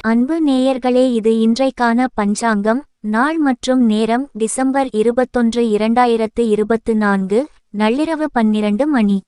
அன்பு நேயர்களே, இது இன்றைக்கான பஞ்சாங்கம். நாள் மற்றும் நேரம் டிசம்பர் 21, 2024, நள்ளிரவு 12 மணி.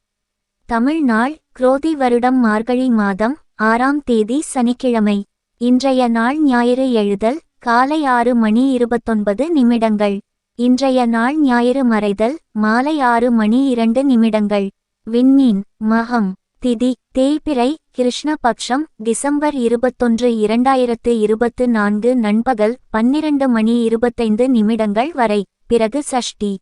தமிழ் நாள் குரோதி வருடம் மார்கழி மாதம் 6ஆம் தேதி சனிக்கிழமை. இன்றைய நாள் ஞாயிறு. எழுதல் காலை 6 மணி 29 நிமிடங்கள். இன்றைய நாள் ஞாயிறு. மறைதல் மாலை 6 மணி 2 நிமிடங்கள். விண்மீன் மகம். திதி தேய்பிறை கிருஷ்ணபக்ஷம் டிசம்பர் 21, 2024 நண்பகல் 12 மணி 25 நிமிடங்கள் வரை. பிறகு சஷ்டி.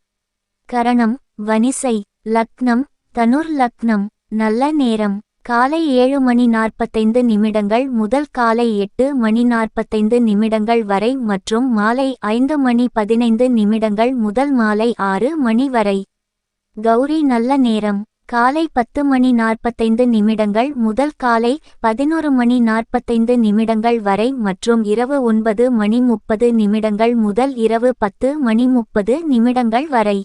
கரணம் வனிசை. லக்னம் தனுர் லக்னம். நல்ல நேரம் காலை 7 மணி 45 நிமிடங்கள் முதல் காலை 8 மணி 45 நிமிடங்கள் வரை மற்றும் மாலை 5 மணி 15 நிமிடங்கள் முதல் மாலை 6 மணி வரை. கௌரி நல்ல நேரம் காலை 10 மணி 45 நிமிடங்கள் முதல் காலை 11 மணி 45 நிமிடங்கள் வரை மற்றும் இரவு 9 மணி 30 நிமிடங்கள் முதல் இரவு 10 மணி 30 நிமிடங்கள் வரை.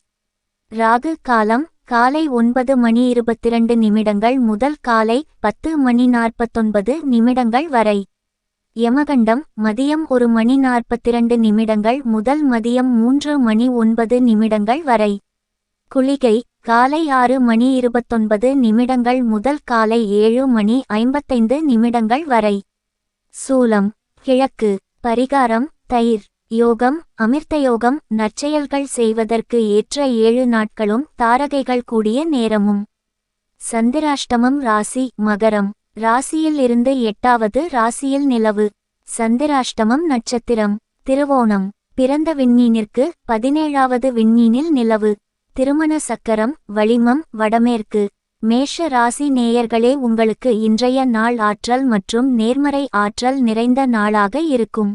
ராகு காலம் காலை 9 மணி 22 நிமிடங்கள் முதல் காலை 10 மணி 49 நிமிடங்கள் வரை. யமகண்டம் மதியம் 1 மணி 42 நிமிடங்கள் முதல் மதியம் 3 மணி 9 நிமிடங்கள் வரை. குளிகை காலை 6 மணி 29 நிமிடங்கள் முதல் காலை 7 மணி 55 நிமிடங்கள் வரை. சூலம் கிழக்கு. பரிகாரம் தயிர். யோகம் அமிர்த யோகம். நற்செயல்கள் செய்வதற்கு ஏற்ற 7 நாட்களும் தாரகைகள் கூடிய நேரமும். சந்திராஷ்டமம். ராசி மகரம். ராசியில் இருந்து 8வது ராசியில் நிலவு. சந்திராஷ்டமம். நட்சத்திரம் திருவோணம். பிறந்த விண்மீனிற்கு 17வது விண்மீனில் நிலவு. திருமண சக்கரம் வளிமம் வடமேற்கு. மேஷ ராசி நேயர்களே, உங்களுக்கு இன்றைய நாள் ஆற்றல் மற்றும் நேர்மறை ஆற்றல் நிறைந்த நாளாக இருக்கும்.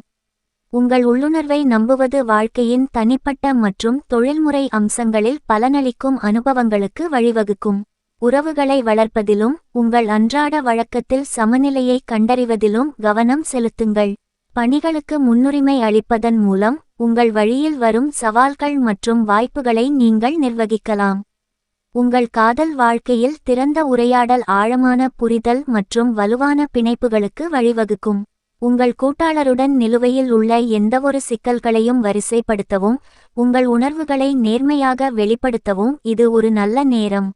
உங்கள் உள்ளுணர்வை நம்புவது வாழ்க்கையின் தனிப்பட்ட மற்றும் தொழில்முறை அம்சங்களில் பலனளிக்கும் அனுபவங்களுக்கு வழிவகுக்கும். உறவுகளை வளர்ப்பதிலும் உங்கள் அன்றாட வழக்கத்தில் சமநிலையை கண்டறிவதிலும் கவனம் செலுத்துங்கள். பணிகளுக்கு முன்னுரிமை அளிப்பதன் மூலம் உங்கள் வழியில் வரும் சவால்கள் மற்றும் வாய்ப்புகளை நீங்கள் நிர்வகிக்கலாம். உங்கள் காதல் வாழ்க்கையில் திறந்த உரையாடல் ஆழமான புரிதல் மற்றும் வலுவான பிணைப்புகளுக்கு வழிவகுக்கும். உங்கள் கூட்டாளருடன் நிலுவையில் உள்ள எந்தவொரு சிக்கல்களையும் வரிசைப்படுத்தவும் உங்கள் உணர்வுகளை நேர்மையாக வெளிப்படுத்தவும் இது ஒரு நல்ல நேரம்.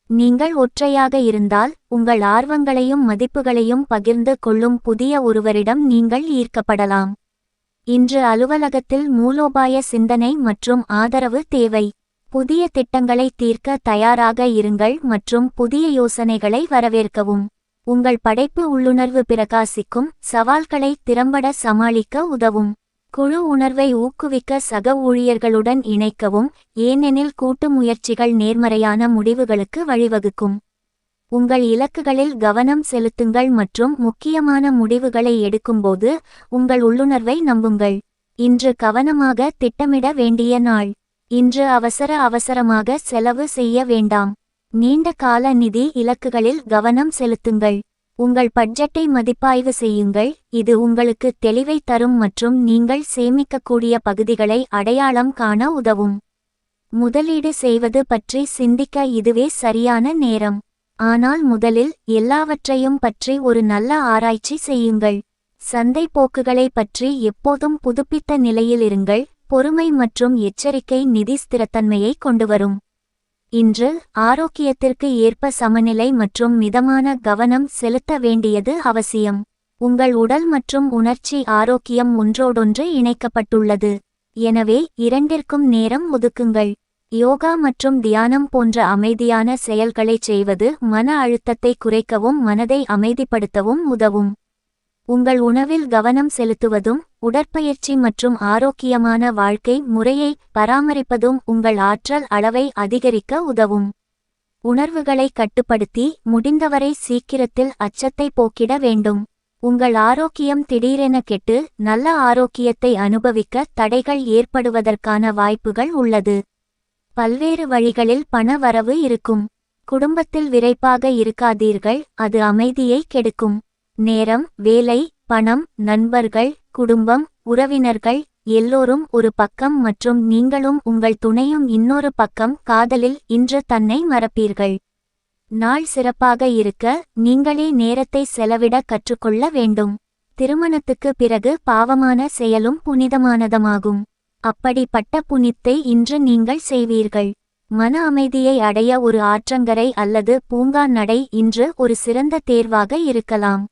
நீங்கள் ஒற்றையாக இருந்தால் உங்கள் ஆர்வங்களையும் மதிப்புகளையும் பகிர்ந்து கொள்ளும் புதிய ஒருவரிடம் நீங்கள் ஈர்க்கப்படலாம். இன்று அலுவலகத்தில் மூலோபாய சிந்தனை மற்றும் ஆதரவு தேவை. புதிய திட்டங்களை தீர்க்க தயாராக இருங்கள் மற்றும் புதிய யோசனைகளை வரவேற்கவும். உங்கள் படைப்பு உள்ளுணர்வு பிரகாசிக்கும். சவால்களை திறம்பட சமாளிக்க உதவும். குழு உணர்வை ஊக்குவிக்க சக ஊழியர்களுடன் இணைக்கவும், ஏனெனில் கூட்டு முயற்சிகள் நேர்மறையான முடிவுகளுக்கு வழிவகுக்கும். உங்கள் இலக்குகளில் கவனம் செலுத்துங்கள் மற்றும் முக்கியமான முடிவுகளை எடுக்கும்போது உங்கள் உள்ளுணர்வை நம்புங்கள். இன்று கவனமாக திட்டமிட வேண்டிய நாள். இன்று அவசரமாக செலவு செய்ய வேண்டாம். நீண்ட கால நிதி இலக்குகளில் கவனம் செலுத்துங்கள். உங்கள் பட்ஜெட்டை மதிப்பாய்வு செய்யுங்கள். இது உங்களுக்கு தெளிவை தரும் மற்றும் நீங்கள் சேமிக்கக்கூடிய பகுதிகளை அடையாளம் காண உதவும். முதலீடு செய்வது பற்றி சிந்திக்க இதுவே சரியான நேரம். ஆனால் முதலில் எல்லாவற்றையும் பற்றி ஒரு நல்ல ஆராய்ச்சி செய்யுங்கள். சந்தை போக்குகளை பற்றி எப்போதும் புதுப்பித்த நிலையில் இருங்கள். பொறுமை மற்றும் எச்சரிக்கை நிதி ஸ்திரத்தன்மையை கொண்டுவரும். இன்று ஆரோக்கியத்திற்கு ஏற்ப சமநிலை மற்றும் மிதமான கவனம் செலுத்த வேண்டியது அவசியம். உங்கள் உடல் மற்றும் உணர்ச்சி ஆரோக்கியம் ஒன்றோடொன்று இணைக்கப்பட்டுள்ளது. எனவே இரண்டிற்கும் நேரம் ஒதுக்குங்கள். யோகா மற்றும் தியானம் போன்ற அமைதியான செயல்களைச் செய்வது மன அழுத்தத்தை குறைக்கவும் மனதை அமைதிப்படுத்தவும் உதவும். உங்கள் உணவில் கவனம் செலுத்துவதும் உடற்பயிற்சி மற்றும் ஆரோக்கியமான வாழ்க்கை முறையை பராமரிப்பதும் உங்கள் ஆற்றல் அளவை அதிகரிக்க உதவும். உணர்வுகளை கட்டுப்படுத்தி முடிந்தவரை சீக்கிரத்தில் அச்சத்தை போக்கிட வேண்டும். உங்கள் ஆரோக்கியம் திடீரென கெட்டு நல்ல ஆரோக்கியத்தை அனுபவிக்க தடைகள் ஏற்படுவதற்கான வாய்ப்புகள் உள்ளது. பல்வேறு வழிகளில் பண வரவு இருக்கும். குடும்பத்தில் விரைப்பாக இருக்காதீர்கள், அது அமைதியை கெடுக்கும். நேரம் வேலை பணம் நண்பர்கள் குடும்பம் உறவினர்கள் எல்லோரும் ஒரு பக்கம் மற்றும் நீங்களும் உங்கள் துணையும் இன்னொரு பக்கம். காதலில் இன்று தன்னை மறப்பீர்கள். நாள் சிறப்பாக இருக்க நீங்களே நேரத்தை செலவிட கற்றுக்கொள்ள வேண்டும். திருமணத்துக்கு பிறகு பாவமான செயலும் புனிதமானதமாகும். அப்படிப்பட்ட புனித்தை இன்று நீங்கள் செய்வீர்கள். மன அமைதியை அடைய ஒரு ஆற்றங்கரை அல்லது பூங்கா நடை இன்று ஒரு சிறந்த தேர்வாக இருக்கலாம்.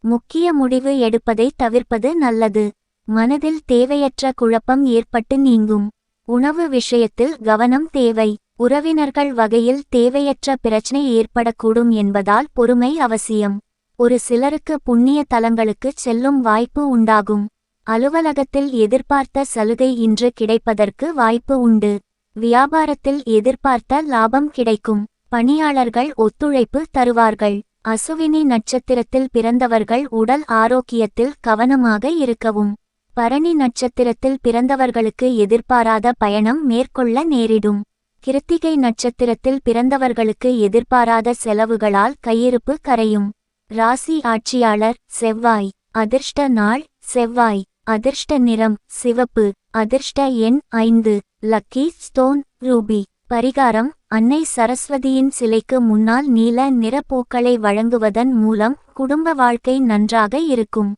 முக்கிய முடிவு எடுப்பதை தவிர்ப்பது நல்லது. மனதில் தேவையற்ற குழப்பம் ஏற்பட்டு நீங்கும். உணவு விஷயத்தில் கவனம் தேவை. உறவினர்கள் வகையில் தேவையற்ற பிரச்சனை ஏற்படக்கூடும் என்பதால் பொறுமை அவசியம். ஒரு சிலருக்கு புண்ணிய தலங்களுக்குச் செல்லும் வாய்ப்பு உண்டாகும். அலுவலகத்தில் எதிர்பார்த்த சலுகை இன்று கிடைப்பதற்கு வாய்ப்பு உண்டு. வியாபாரத்தில் எதிர்பார்த்த லாபம் கிடைக்கும். பணியாளர்கள் ஒத்துழைப்பு தருவார்கள். அசுவினி நட்சத்திரத்தில் பிறந்தவர்கள் உடல் ஆரோக்கியத்தில் கவனமாக இருக்கவும். பரணி நட்சத்திரத்தில் பிறந்தவர்களுக்கு எதிர்பாராத பயணம் மேற்கொள்ள நேரிடும். கிருத்திகை நட்சத்திரத்தில் பிறந்தவர்களுக்கு எதிர்பாராத செலவுகளால் கையிருப்பு கரையும். ராசி ஆட்சியாளர் செவ்வாய். அதிர்ஷ்ட நாள் செவ்வாய். அதிர்ஷ்ட நிறம் சிவப்பு. அதிர்ஷ்ட எண் 5. Lucky stone Ruby. பரிகாரம்: அன்னை சரஸ்வதியின் சிலைக்கு முன்னால் நீல நிற பூக்களை வழங்குவதன் மூலம் குடும்ப வாழ்க்கை நன்றாக இருக்கும்.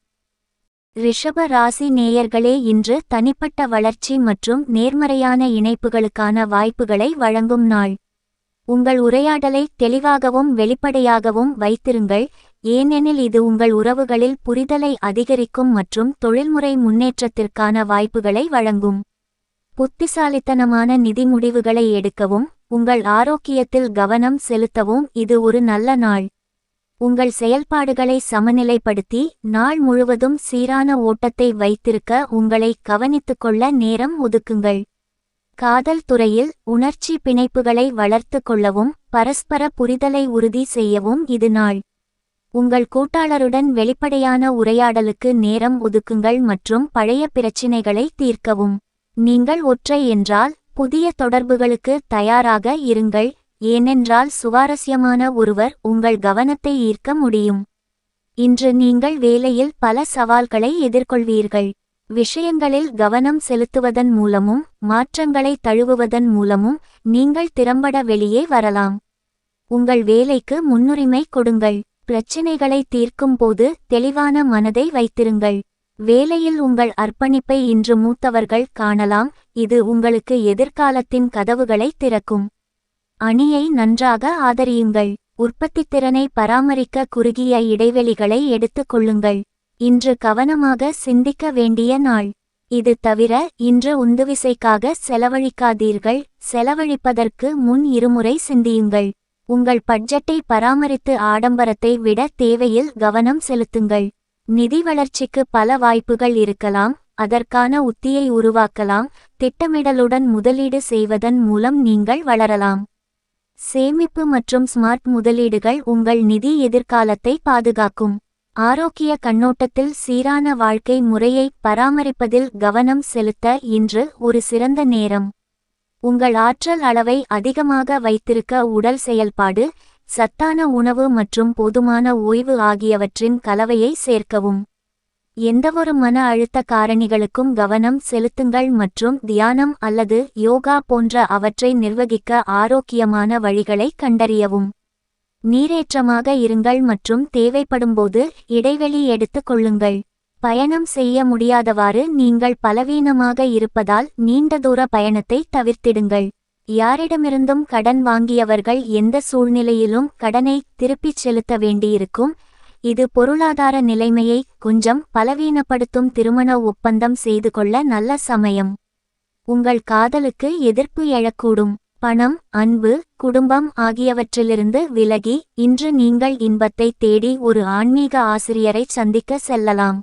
ரிஷப ராசி நேயர்களே, இன்று தனிப்பட்ட வளர்ச்சி மற்றும் நேர்மறையான இணைப்புகளுக்கான வாய்ப்புகளை வழங்கும் நாள். உங்கள் உரையாடலை தெளிவாகவும் வெளிப்படையாகவும் வைத்திருங்கள், ஏனெனில் இது உங்கள் உறவுகளில் புரிதலை அதிகரிக்கும் மற்றும் தொழில்முறை முன்னேற்றத்திற்கான வாய்ப்புகளை வழங்கும். புத்திசாலித்தனமான நிதி முடிவுகளை எடுக்கவும் உங்கள் ஆரோக்கியத்தில் கவனம் செலுத்தவும் இது ஒரு நல்ல நாள். உங்கள் செயல்பாடுகளை சமநிலைப்படுத்தி நாள் முழுவதும் சீரான ஓட்டத்தை வைத்திருக்க உங்களை கவனித்துக்கொள்ள நேரம் ஒதுக்குங்கள். காதல் துறையில் உணர்ச்சி பிணைப்புகளை வளர்த்து கொள்ளவும் பரஸ்பர புரிதலை உறுதி செய்யவும் இது நாள். உங்கள் கூட்டாளருடன் வெளிப்படையான உரையாடலுக்கு நேரம் ஒதுக்குங்கள் மற்றும் பழைய பிரச்சினைகளை தீர்க்கவும். நீங்கள் ஒற்றை என்றால் புதிய தொடர்புகளுக்கு தயாராக இருங்கள், ஏனென்றால் சுவாரஸ்யமான ஒருவர் உங்கள் கவனத்தை ஈர்க்க முடியும். இன்று நீங்கள் வேலையில் பல சவால்களை எதிர்கொள்வீர்கள். விஷயங்களில் கவனம் செலுத்துவதன் மூலமும் மாற்றங்களை தழுவுவதன் மூலமும் நீங்கள் திறம்பட வெளியே வரலாம். உங்கள் வேலைக்கு முன்னுரிமை கொடுங்கள். பிரச்சினைகளை தீர்க்கும் போது தெளிவான மனதை வைத்திருங்கள். வேலையில் உங்கள் அர்ப்பணிப்பை இன்று மூத்தவர்கள் காணலாம், இது உங்களுக்கு எதிர்காலத்தின் கதவுகளை திறக்கும். அணியை நன்றாக ஆதரியுங்கள். உற்பத்தித்திறனை பராமரிக்க குறுகிய இடைவெளிகளை எடுத்துக் கொள்ளுங்கள். இன்று கவனமாக சிந்திக்க வேண்டிய நாள். இது தவிர இன்று உந்துவிசைக்காக செலவழிக்காதீர்கள், செலவழிப்பதற்கு முன் இருமுறை சிந்தியுங்கள். உங்கள் பட்ஜெட்டை பராமரித்து ஆடம்பரத்தை விட தேவையில் கவனம் செலுத்துங்கள். நிதி வளர்ச்சிக்கு பல வாய்ப்புகள் இருக்கலாம், அதற்கான உத்தியை உருவாக்கலாம். திட்டமிடலுடன் முதலீடு செய்வதன் மூலம் நீங்கள் வளரலாம். சேமிப்பு மற்றும் ஸ்மார்ட் முதலீடுகள் உங்கள் நிதி எதிர்காலத்தை பாதுகாக்கும். ஆரோக்கிய கண்ணோட்டத்தில் சீரான வாழ்க்கை முறையை பராமரிப்பதில் கவனம் செலுத்த இன்று ஒரு சிறந்த நேரம். உங்கள் ஆற்றல் அளவை அதிகமாக வைத்திருக்க உடல் செயல்பாடு, சத்தான உணவு மற்றும் போதுமான ஓய்வு ஆகியவற்றின் கலவையை சேர்க்கவும். எந்தவொரு மன அழுத்த காரணிகளுக்கும் கவனம் செலுத்துங்கள் மற்றும் தியானம் அல்லது யோகா போன்ற அவற்றை நிர்வகிக்க ஆரோக்கியமான வழிகளை கண்டறியவும். நீரேற்றமாக இருங்கள் மற்றும் தேவைப்படும்போது இடைவெளி எடுத்துக் கொள்ளுங்கள். பயணம் செய்ய முடியாதவாறு நீங்கள் பலவீனமாக இருப்பதால் நீண்ட தூர பயணத்தை தவிர்த்திடுங்கள். யாரிடமிருந்தும் கடன் வாங்கியவர்கள் எந்த சூழ்நிலையிலும் கடனை திருப்பிச் செலுத்த வேண்டியிருக்கும். இது பொருளாதார நிலைமையை கொஞ்சம் பலவீனப்படுத்தும். திருமண ஒப்பந்தம் செய்து கொள்ள நல்ல சமயம். உங்கள் காதலுக்கு எதிர்ப்பு எழக்கூடும். பணம், அன்பு, குடும்பம் ஆகியவற்றிலிருந்து விலகி இன்று நீங்கள் இன்பத்தை தேடி ஒரு ஆன்மீக ஆசிரியரை சந்திக்க செல்லலாம்.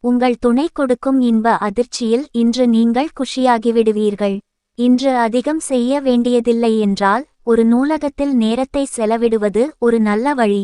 உங்கள் துணை கொடுக்கும் இன்ப அதிர்ச்சியில் இன்று நீங்கள் குஷியாகிவிடுவீர்கள். இன்று அதிகம் செய்ய வேண்டியதில்லை என்றால் ஒரு நூலகத்தில் நேரத்தை செலவிடுவது ஒரு நல்ல வழி.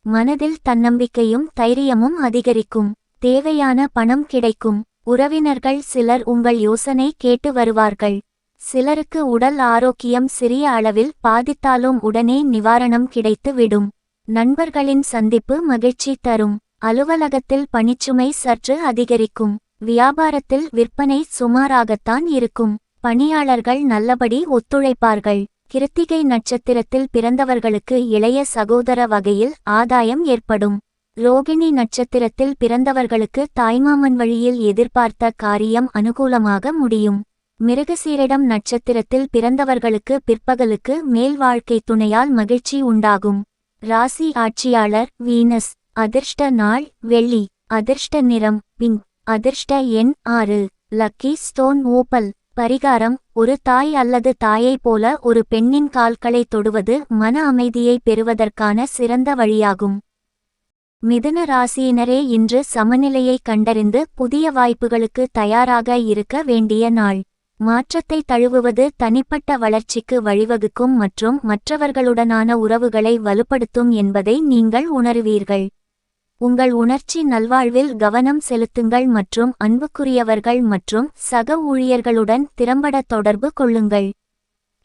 மனதில் தன்னம்பிக்கையும் தைரியமும் அதிகரிக்கும். தேவையான பணம் கிடைக்கும். உறவினர்கள் சிலர் உங்கள் யோசனை கேட்டு வருவார்கள். சிலருக்கு உடல் ஆரோக்கியம் சிறிய அளவில் பாதித்தாலும் உடனே நிவாரணம் கிடைத்து விடும். நண்பர்களின் சந்திப்பு மகிழ்ச்சி தரும். அலுவலகத்தில் பணிச்சுமை சற்று அதிகரிக்கும். வியாபாரத்தில் விற்பனை சுமாராகத்தான் இருக்கும். பணியாளர்கள் நல்லபடி ஒத்துழைப்பார்கள். கிருத்திகை நட்சத்திரத்தில் பிறந்தவர்களுக்கு இளைய சகோதர வகையில் ஆதாயம் ஏற்படும். ரோகிணி நட்சத்திரத்தில் பிறந்தவர்களுக்கு தாய்மாமன் வழியில் எதிர்பார்த்த காரியம் அனுகூலமாக முடியும். மிருகசீரிடம் நட்சத்திரத்தில் பிறந்தவர்களுக்கு பிற்பகலுக்கு மேல் வாழ்க்கை துணையால் மகிழ்ச்சி உண்டாகும். ராசி ஆட்சியாளர் வீனஸ். அதிர்ஷ்ட நாள் வெள்ளி. அதிர்ஷ்ட நிறம் பிங்க். அதிர்ஷ்ட எண் 6. Lucky stone opal. பரிகாரம்: ஒரு தாய் அல்லது தாயைப் போல ஒரு பெண்ணின் கால்களை தொடுவது மன அமைதியை பெறுவதற்கான சிறந்த வழியாகும். மிதுன ராசியினரே, இன்று சமநிலையை கண்டறிந்து புதிய வாய்ப்புகளுக்கு தயாராக இருக்க வேண்டிய நாள். மாற்றத்தை தழுவுவது தனிப்பட்ட வளர்ச்சிக்கு வழிவகுக்கும் மற்றும் மற்றவர்களுடனான உறவுகளை வலுப்படுத்தும் என்பதை நீங்கள் உணருவீர்கள். உங்கள் உணர்ச்சி நல்வாழ்வில் கவனம் செலுத்துங்கள் மற்றும் அன்புக்குரியவர்கள் மற்றும் சக ஊழியர்களுடன் திறம்பட தொடர்பு கொள்ளுங்கள்.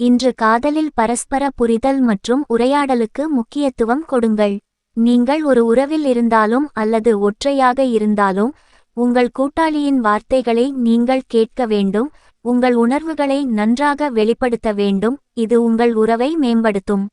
இன்று காதலில் பரஸ்பர புரிதல் மற்றும் உரையாடலுக்கு முக்கியத்துவம் கொடுங்கள். நீங்கள் ஒரு உறவில் இருந்தாலும் அல்லது ஒற்றையாக இருந்தாலும், உங்கள் கூட்டாளியின் வார்த்தைகளை நீங்கள் கேட்க வேண்டும். உங்கள் உணர்வுகளை நன்றாக வெளிப்படுத்த வேண்டும். இது உங்கள் உறவை மேம்படுத்தும்.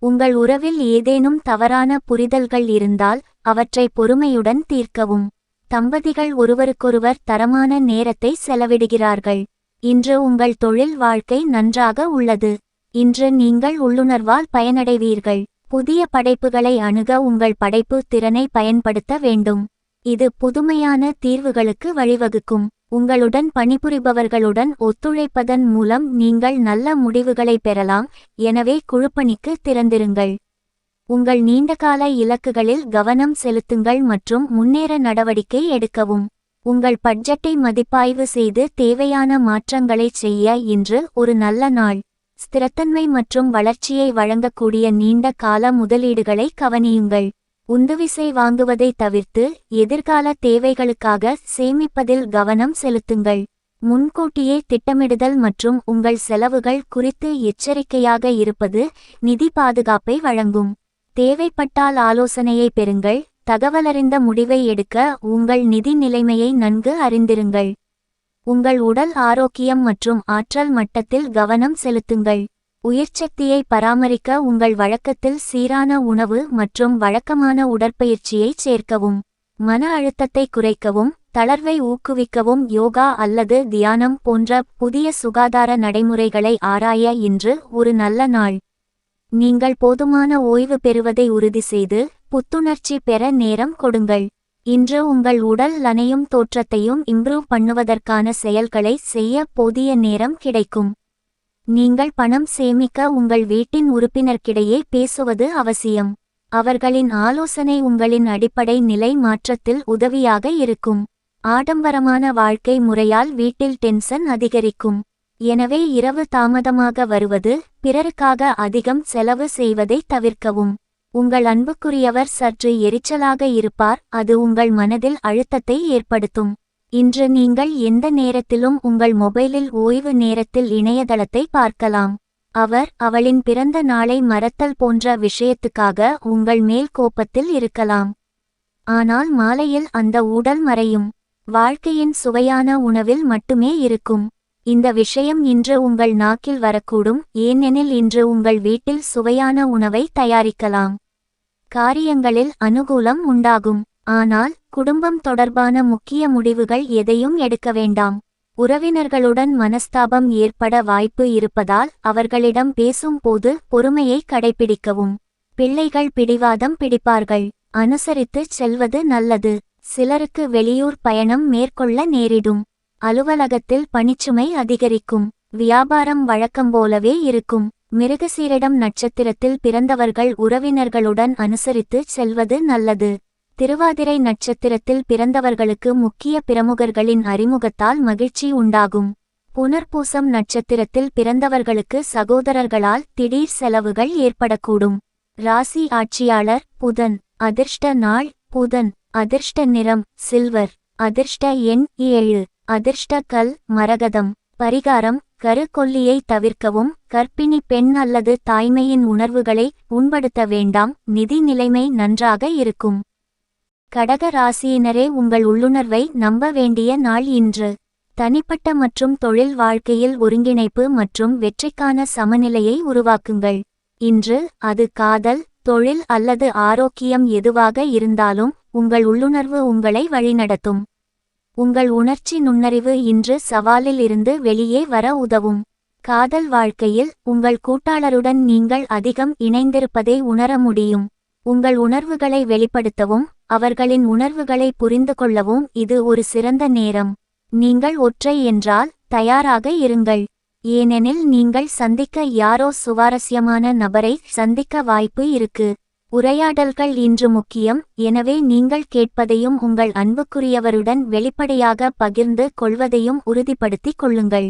உங்கள் உறவில் ஏதேனும் தவறான புரிதல்கள் இருந்தால் அவற்றை பொறுமையுடன் தீர்க்கவும். தம்பதிகள் ஒருவருக்கொருவர் தரமான நேரத்தை செலவிடுகிறார்கள். இன்று உங்கள் தொழில் வாழ்க்கை நன்றாக உள்ளது. இன்று நீங்கள் உள்ளுணர்வால் பயனடைவீர்கள். புதிய படைப்புகளை அணுக உங்கள் படைப்பு திறனை பயன்படுத்த வேண்டும். இது புதுமையான தீர்வுகளுக்கு வழிவகுக்கும். உங்களுடன் பணிபுரிபவர்களுடன் ஒத்துழைப்பதன் மூலம் நீங்கள் நல்ல முடிவுகளை பெறலாம். எனவே குழுப்பணிக்கு திறந்திருங்கள். உங்கள் நீண்டகால இலக்குகளில் கவனம் செலுத்துங்கள் மற்றும் முன்னேற நடவடிக்கை எடுக்கவும். உங்கள் பட்ஜெட்டை மதிப்பாய்வு செய்து தேவையான மாற்றங்களைச் செய்ய இன்று ஒரு நல்ல நாள். ஸ்திரத்தன்மை மற்றும் வளர்ச்சியை வழங்கக்கூடிய நீண்ட கால முதலீடுகளை கவனியுங்கள். உந்துவிசை வாங்குவதை தவிர்த்து எதிர்கால தேவைகளுக்காக சேமிப்பதில் கவனம் செலுத்துங்கள். முன்கூட்டியே திட்டமிடுதல் மற்றும் உங்கள் செலவுகள் குறித்து எச்சரிக்கையாக இருப்பது நிதி பாதுகாப்பை வழங்கும். தேவைப்பட்டால் ஆலோசனையை பெறுங்கள். தகவலறிந்த முடிவை எடுக்க உங்கள் நிதி நிலைமையை நன்கு அறிந்திருங்கள். உங்கள் உடல் ஆரோக்கியம் மற்றும் ஆற்றல் மட்டத்தில் கவனம் செலுத்துங்கள். உயிர்ச்சக்தியை பராமரிக்க உங்கள் வழக்கத்தில் சீரான உணவு மற்றும் வழக்கமான உடற்பயிற்சியை சேர்க்கவும். மன அழுத்தத்தை குறைக்கவும் தளர்வை ஊக்குவிக்கவும் யோகா அல்லது தியானம் போன்ற புதிய சுகாதார நடைமுறைகளை ஆராய இன்று ஒரு நல்ல நாள். நீங்கள் போதுமான ஓய்வு பெறுவதை உறுதி செய்து புத்துணர்ச்சி பெற நேரம் கொடுங்கள். இன்று உங்கள் உடல் நனையும் தோற்றத்தையும் இம்ப்ரூவ் பண்ணுவதற்கான செயல்களை செய்ய போதிய நேரம் கிடைக்கும். நீங்கள் பணம் சேமிக்க உங்கள் வீட்டின் உறுப்பினர்கிடையே பேசுவது அவசியம். அவர்களின் ஆலோசனை உங்களின் அடிப்படை நிலை மாற்றத்தில் உதவியாக இருக்கும். ஆடம்பரமான வாழ்க்கை முறையால் வீட்டில் டென்ஷன் அதிகரிக்கும். எனவே இரவு தாமதமாக வருவது, பிறருக்காக அதிகம் செலவு செய்வதை தவிர்க்கவும். உங்கள் அன்புக்குரியவர் சற்று எரிச்சலாக இருப்பார், அது உங்கள் மனதில் அழுத்தத்தை ஏற்படுத்தும். இன்று நீங்கள் எந்த நேரத்திலும் உங்கள் மொபைலில் ஓய்வு நேரத்தில் இணையதளத்தை பார்க்கலாம். அவளின் பிறந்த நாளை மறத்தல் போன்ற விஷயத்துக்காக உங்கள் மேல் கோபத்தில் இருக்கலாம். ஆனால் மாலையில் அந்த ஊடல் மறையும். வாழ்க்கையின் சுவையான உணவில் மட்டுமே இருக்கும். இந்த விஷயம் இன்று உங்கள் நாக்கில் வரக்கூடும், ஏனெனில் இன்று உங்கள் வீட்டில் சுவையான உணவை தயாரிக்கலாம். காரியங்களில் அனுகூலம் உண்டாகும். ஆனால் குடும்பம் தொடர்பான முக்கிய முடிவுகள் எதையும் எடுக்க வேண்டாம். உறவினர்களுடன் மனஸ்தாபம் ஏற்பட வாய்ப்பு இருப்பதால் அவர்களிடம் பேசும் போது பொறுமையை கடைபிடிக்கவும். பிள்ளைகள் பிடிவாதம் பிடிப்பார்கள். அனுசரித்துச் செல்வது நல்லது. சிலருக்கு வெளியூர் பயணம் மேற்கொள்ள நேரிடும். அலுவலகத்தில் பணிச்சுமை அதிகரிக்கும். வியாபாரம் வழக்கம்போலவே இருக்கும். மிருகசீரிடம் நட்சத்திரத்தில் பிறந்தவர்கள் உறவினர்களுடன் அனுசரித்து செல்வது நல்லது. திருவாதிரை நட்சத்திரத்தில் பிறந்தவர்களுக்கு முக்கிய பிரமுகர்களின் அறிமுகத்தால் மகிழ்ச்சி உண்டாகும். புனர்பூசம் நட்சத்திரத்தில் பிறந்தவர்களுக்கு சகோதரர்களால் திடீர் செலவுகள் ஏற்படக்கூடும். ராசி ஆட்சியாளர் புதன். அதிர்ஷ்ட நாள் புதன். அதிர்ஷ்ட நிறம் சில்வர். அதிர்ஷ்ட எண் 7. அதிர்ஷ்ட கல் மரகதம். பரிகாரம்: கருக்கொல்லியை தவிர்க்கவும். கர்ப்பிணி பெண் அல்லது தாய்மையின் உணர்வுகளை புண்படுத்த வேண்டாம். நிதி நிலைமை நன்றாக இருக்கும். கடக ராசியினரே, உங்கள் உள்ளுணர்வை நம்ப வேண்டிய நாள் இன்று. தனிப்பட்ட மற்றும் தொழில் வாழ்க்கையில் ஒருங்கிணைப்பு மற்றும் வெற்றிக்கான சமநிலையை உருவாக்குங்கள். இன்று அது காதல், தொழில் அல்லது ஆரோக்கியம் எதுவாக இருந்தாலும் உங்கள் உள்ளுணர்வு உங்களை வழிநடத்தும். உங்கள் உணர்ச்சி நுண்ணறிவு இன்று சவாலில் இருந்து வெளியே வர உதவும். காதல் வாழ்க்கையில் உங்கள் கூட்டாளருடன் நீங்கள் அதிகம் இணைந்திருப்பதை உணர முடியும். உங்கள் உணர்வுகளை வெளிப்படுத்தவும் அவர்களின் உணர்வுகளை புரிந்து கொள்ளவும் இது ஒரு சிறந்த நேரம். நீங்கள் ஒற்றை என்றால் தயாராக இருங்கள், ஏனெனில் நீங்கள் சந்திக்க யாரோ சுவாரஸ்யமான நபரை சந்திக்க வாய்ப்பு இருக்கு. உரையாடல்கள் இன்று முக்கியம், எனவே நீங்கள் கேட்பதையும் உங்கள் அன்புக்குரியவருடன் வெளிப்படையாக பகிர்ந்து கொள்வதையும் உறுதிப்படுத்திக் கொள்ளுங்கள்.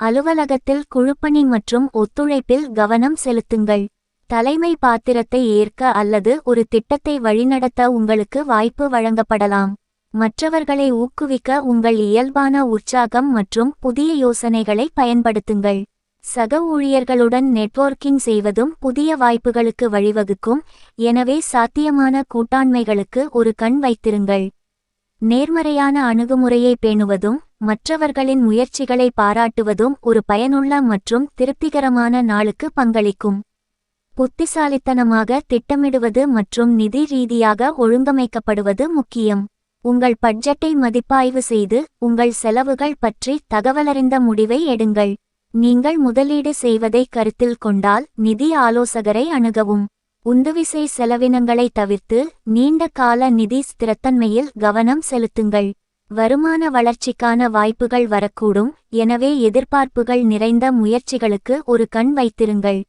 அலுவலகத்தில் குழுப்பணி மற்றும் ஒத்துழைப்பில் கவனம் செலுத்துங்கள். தலைமை பாத்திரத்தை ஏற்க அல்லது ஒரு திட்டத்தை வழிநடத்த உங்களுக்கு வாய்ப்பு வழங்கப்படலாம். மற்றவர்களை ஊக்குவிக்க உங்கள் இயல்பான உற்சாகம் மற்றும் புதிய யோசனைகளை பயன்படுத்துங்கள். சக ஊழியர்களுடன் நெட்வொர்க்கிங் செய்வதும் புதிய வாய்ப்புகளுக்கு வழிவகுக்கும், எனவே சாத்தியமான கூட்டாண்மைகளுக்கு ஒரு கண் வைத்திருங்கள். நேர்மறையான அணுகுமுறையை பேணுவதும் மற்றவர்களின் முயற்சிகளை பாராட்டுவதும் ஒரு பயனுள்ள மற்றும் திருப்திகரமான நாளுக்கு பங்களிக்கும். புத்திசாலித்தனமாக திட்டமிடுவது மற்றும் நிதி ரீதியாக ஒழுங்கமைக்கப்படுவது முக்கியம். உங்கள் பட்ஜெட்டை மதிப்பாய்வு செய்து உங்கள் செலவுகள் பற்றி தகவலறிந்த முடிவை எடுங்கள். நீங்கள் முதலீடு செய்வதை கருத்தில் கொண்டால் நிதி ஆலோசகரை அணுகவும். உந்துவிசை செலவினங்களை தவிர்த்து நீண்ட கால நிதி ஸ்திரத்தன்மையில் கவனம் செலுத்துங்கள். வருமான வளர்ச்சிக்கான வாய்ப்புகள் வரக்கூடும், எனவே எதிர்பார்ப்புகள் நிறைந்த முயற்சிகளுக்கு ஒரு கண் வைத்திருங்கள்.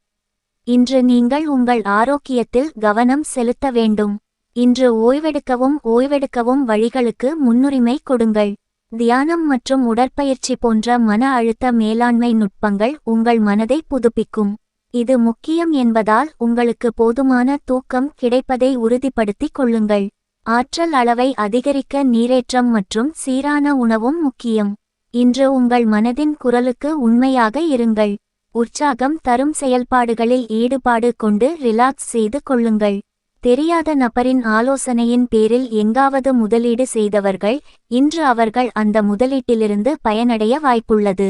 இன்று நீங்கள் உங்கள் ஆரோக்கியத்தில் கவனம் செலுத்த வேண்டும். இன்று ஓய்வெடுக்கவும் வழிகளுக்கு முன்னுரிமை கொடுங்கள். தியானம் மற்றும் உடற்பயிற்சி போன்ற மன அழுத்த மேலாண்மை நுட்பங்கள் உங்கள் மனதை புதுப்பிக்கும். இது முக்கியம் என்பதால் உங்களுக்கு போதுமான தூக்கம் கிடைப்பதை உறுதிப்படுத்திக் கொள்ளுங்கள். ஆற்றல் அளவை அதிகரிக்க நீரேற்றம் மற்றும் சீரான உணவும் முக்கியம். இன்று உங்கள் மனதின் குரலுக்கு உண்மையாக இருங்கள். உற்சாகம் தரும் செயல்பாடுகளில் ஈடுபாடு கொண்டு ரிலாக்ஸ் செய்து கொள்ளுங்கள். தெரியாத நபரின் ஆலோசனையின் பேரில் எங்காவது முதலீடு செய்தவர்கள் இன்று அவர்கள் அந்த முதலீட்டிலிருந்து பயனடைய வாய்ப்புள்ளது.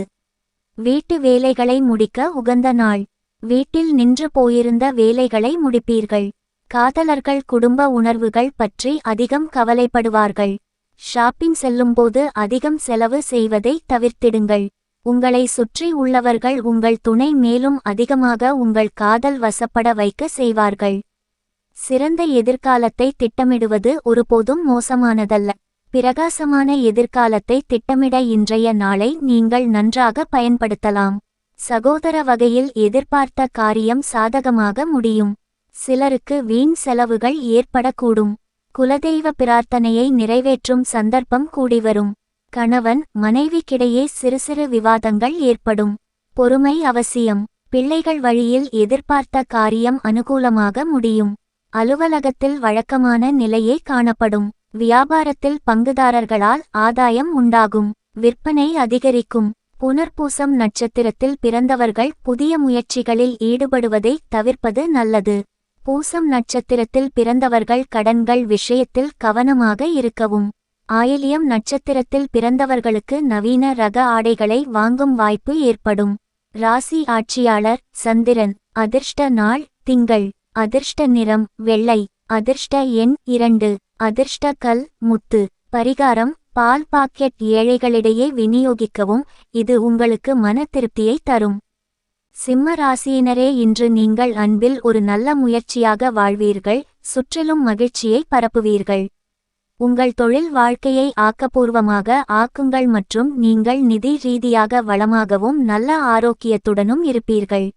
வீட்டு வேலைகளை முடிக்க உகந்த நாள். வீட்டில் நின்று போயிருந்த வேலைகளை முடிப்பீர்கள். காதலர்கள் குடும்ப உணர்வுகள் பற்றி அதிகம் கவலைப்படுவார்கள். ஷாப்பிங் செல்லும்போது அதிகம் செலவு செய்வதை தவிர்த்திடுங்கள். உங்களை சுற்றி உள்ளவர்கள் உங்கள் துணை மேலும் அதிகமாக உங்கள் காதல் வசப்பட வைக்க செய்வார்கள். சிறந்த எதிர்காலத்தை திட்டமிடுவது ஒருபோதும் மோசமானதல்ல. பிரகாசமான எதிர்காலத்தை திட்டமிட இன்றைய நாளை நீங்கள் நன்றாக பயன்படுத்தலாம். சகோதர வகையில் எதிர்பார்த்த காரியம் சாதகமாக முடியும். சிலருக்கு வீண் செலவுகள் ஏற்படக்கூடும். குலதெய்வ பிரார்த்தனையை நிறைவேற்றும் சந்தர்ப்பம் கூடிவரும். கணவன் மனைவிக்கிடையே சிறு சிறு விவாதங்கள் ஏற்படும். பொறுமை அவசியம். பிள்ளைகள் வழியில் எதிர்பார்த்த காரியம் அனுகூலமாக முடியும். அலுவலகத்தில் வழக்கமான நிலையே காணப்படும். வியாபாரத்தில் பங்குதாரர்களால் ஆதாயம் உண்டாகும். விற்பனை அதிகரிக்கும். புனர்பூசம் நட்சத்திரத்தில் பிறந்தவர்கள் புதிய முயற்சிகளில் ஈடுபடுவதை தவிர்ப்பது நல்லது. பூசம் நட்சத்திரத்தில் பிறந்தவர்கள் கடன்கள் விஷயத்தில் கவனமாக இருக்கவும். ஆயில்யம் நட்சத்திரத்தில் பிறந்தவர்களுக்கு நவீன ரக ஆடைகளை வாங்கும் வாய்ப்பு ஏற்படும். ராசி ஆட்சியாளர் சந்திரன். அதிர்ஷ்ட நாள் திங்கள். அதிர்ஷ்ட நிறம் வெள்ளை. அதிர்ஷ்ட எண் 2. அதிர்ஷ்ட கல் முத்து. பரிகாரம் பால் பாக்கெட் ஏழைகளிடையே விநியோகிக்கவும், இது உங்களுக்கு மன திருப்தியை தரும். சிம்ம ராசியினரே, இன்று நீங்கள் அன்பில் ஒரு நல்ல முயற்சியாக வாழ்வீர்கள், சுற்றிலும் மகிழ்ச்சியை பரப்புவீர்கள். உங்கள் தொழில் வாழ்க்கையை ஆக்கப்பூர்வமாக ஆக்குங்கள் மற்றும் நீங்கள் நிதி ரீதியாக வளமாகவும் நல்ல ஆரோக்கியத்துடனும் இருப்பீர்கள்.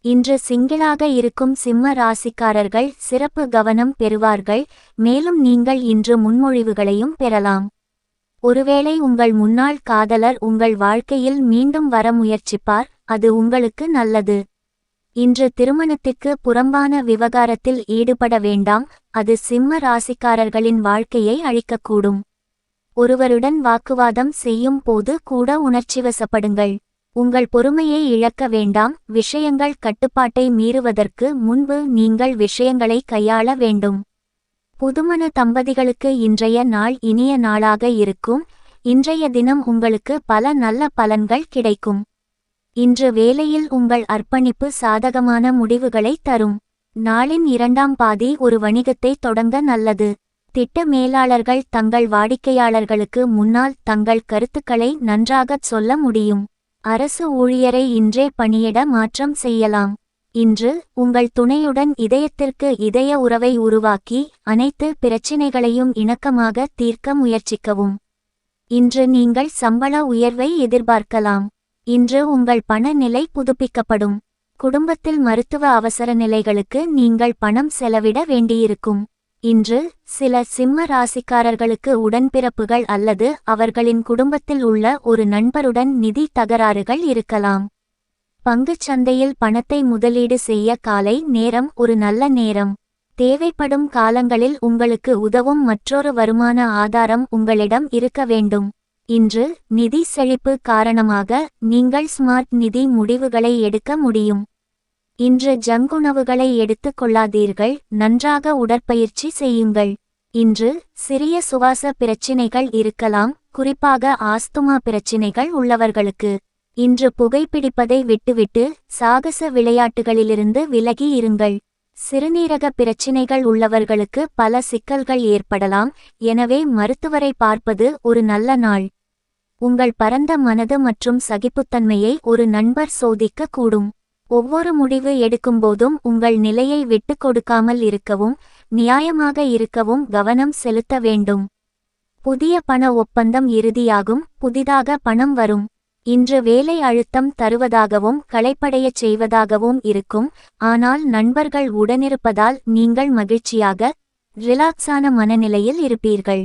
இன்று சிங்கிளாக இருக்கும் சிம்ம ராசிக்காரர்கள் சிறப்பு கவனம் பெறுவார்கள், மேலும் நீங்கள் இன்று முன்மொழிவுகளையும் பெறலாம். ஒருவேளை உங்கள் முன்னாள் காதலர் உங்கள் வாழ்க்கையில் மீண்டும் வர முயற்சிப்பார், அது உங்களுக்கு நல்லது. இன்று திருமணத்திற்கு புறம்பான விவகாரத்தில் ஈடுபட வேண்டாம், அது சிம்ம ராசிக்காரர்களின் வாழ்க்கையை அழிக்கக்கூடும். ஒருவருடன் வாக்குவாதம் செய்யும் போது கூட உணர்ச்சிவசப்படுங்கள். உங்கள் பொறுமையை இழக்க வேண்டாம், விஷயங்கள் கட்டுப்பாட்டை மீறுவதற்கு முன்பு நீங்கள் விஷயங்களை கையாள வேண்டும். புதுமண தம்பதிகளுக்கு இன்றைய நாள் இனிய நாளாக இருக்கும். இன்றைய தினம் உங்களுக்கு பல நல்ல பலன்கள் கிடைக்கும். இன்று வேலையில் உங்கள் அர்ப்பணிப்பு சாதகமான முடிவுகளை தரும். நாளின் இரண்டாம் பாதி ஒரு வணிகத்தை தொடங்க நல்லது. திட்ட மேலாளர்கள் தங்கள் வாடிக்கையாளர்களுக்கு முன்னால் தங்கள் கருத்துக்களை நன்றாகச் சொல்ல முடியும். அரசு ஊழியரை இன்றே பணியிட மாற்றம் செய்யலாம். இன்று உங்கள் துணையுடன் இதயத்திற்கு இதய உறவை உருவாக்கி அனைத்து பிரச்சினைகளையும் இணக்கமாக தீர்க்க முயற்சிக்கவும். இன்று நீங்கள் சம்பள உயர்வை எதிர்பார்க்கலாம். இன்று உங்கள் பண நிலை புதுப்பிக்கப்படும். குடும்பத்தில் மருத்துவ அவசர நிலைகளுக்கு நீங்கள் பணம் செலவிட வேண்டியிருக்கும். இன்று சில சிம்ம ராசிக்காரர்களுக்கு உடன்பிறப்புகள் அல்லது அவர்களின் குடும்பத்தில் உள்ள ஒரு நண்பருடன் நிதி தகராறுகள் இருக்கலாம். பங்குச் சந்தையில் பணத்தை முதலீடு செய்ய காலை நேரம் ஒரு நல்ல நேரம். தேவைப்படும் காலங்களில் உங்களுக்கு உதவும் மற்றொரு வருமான ஆதாரம் உங்களிடம் இருக்க வேண்டும். இன்று நிதி செழிப்பு காரணமாக நீங்கள் ஸ்மார்ட் நிதி முடிவுகளை எடுக்க முடியும். இன்று ஜங்க் உணவுகளை எடுத்துக் கொள்ளாதீர்கள், நன்றாக உடற்பயிற்சி செய்யுங்கள். இன்று சிறிய சுவாச பிரச்சினைகள் இருக்கலாம், குறிப்பாக ஆஸ்துமா பிரச்சினைகள் உள்ளவர்களுக்கு. இன்று புகைப்பிடிப்பதை விட்டுவிட்டு சாகச விளையாட்டுகளிலிருந்து விலகி இருங்கள். சிறுநீரக பிரச்சினைகள் உள்ளவர்களுக்கு பல சிக்கல்கள் ஏற்படலாம், எனவே மருத்துவரை பார்ப்பது ஒரு நல்ல நாள். உங்கள் பரந்த மனது மற்றும் சகிப்புத்தன்மையை ஒரு நண்பர் சோதிக்க கூடும். ஒவ்வொரு முடிவு எடுக்கும்போதும் உங்கள் நிலையை விட்டுக் கொடுக்காமல் இருக்கவும் நியாயமாக இருக்கவும் கவனம் செலுத்த வேண்டும். புதிய பண ஒப்பந்தம் இறுதியாகும், புதிதாக பணம் வரும். இன்று வேலை அழுத்தம் தருவதாகவும் களைப்படையச் செய்வதாகவும் இருக்கும், ஆனால் நண்பர்கள் உடனிருப்பதால் நீங்கள் மகிழ்ச்சியாக ரிலாக்ஸான மனநிலையில் இருப்பீர்கள்.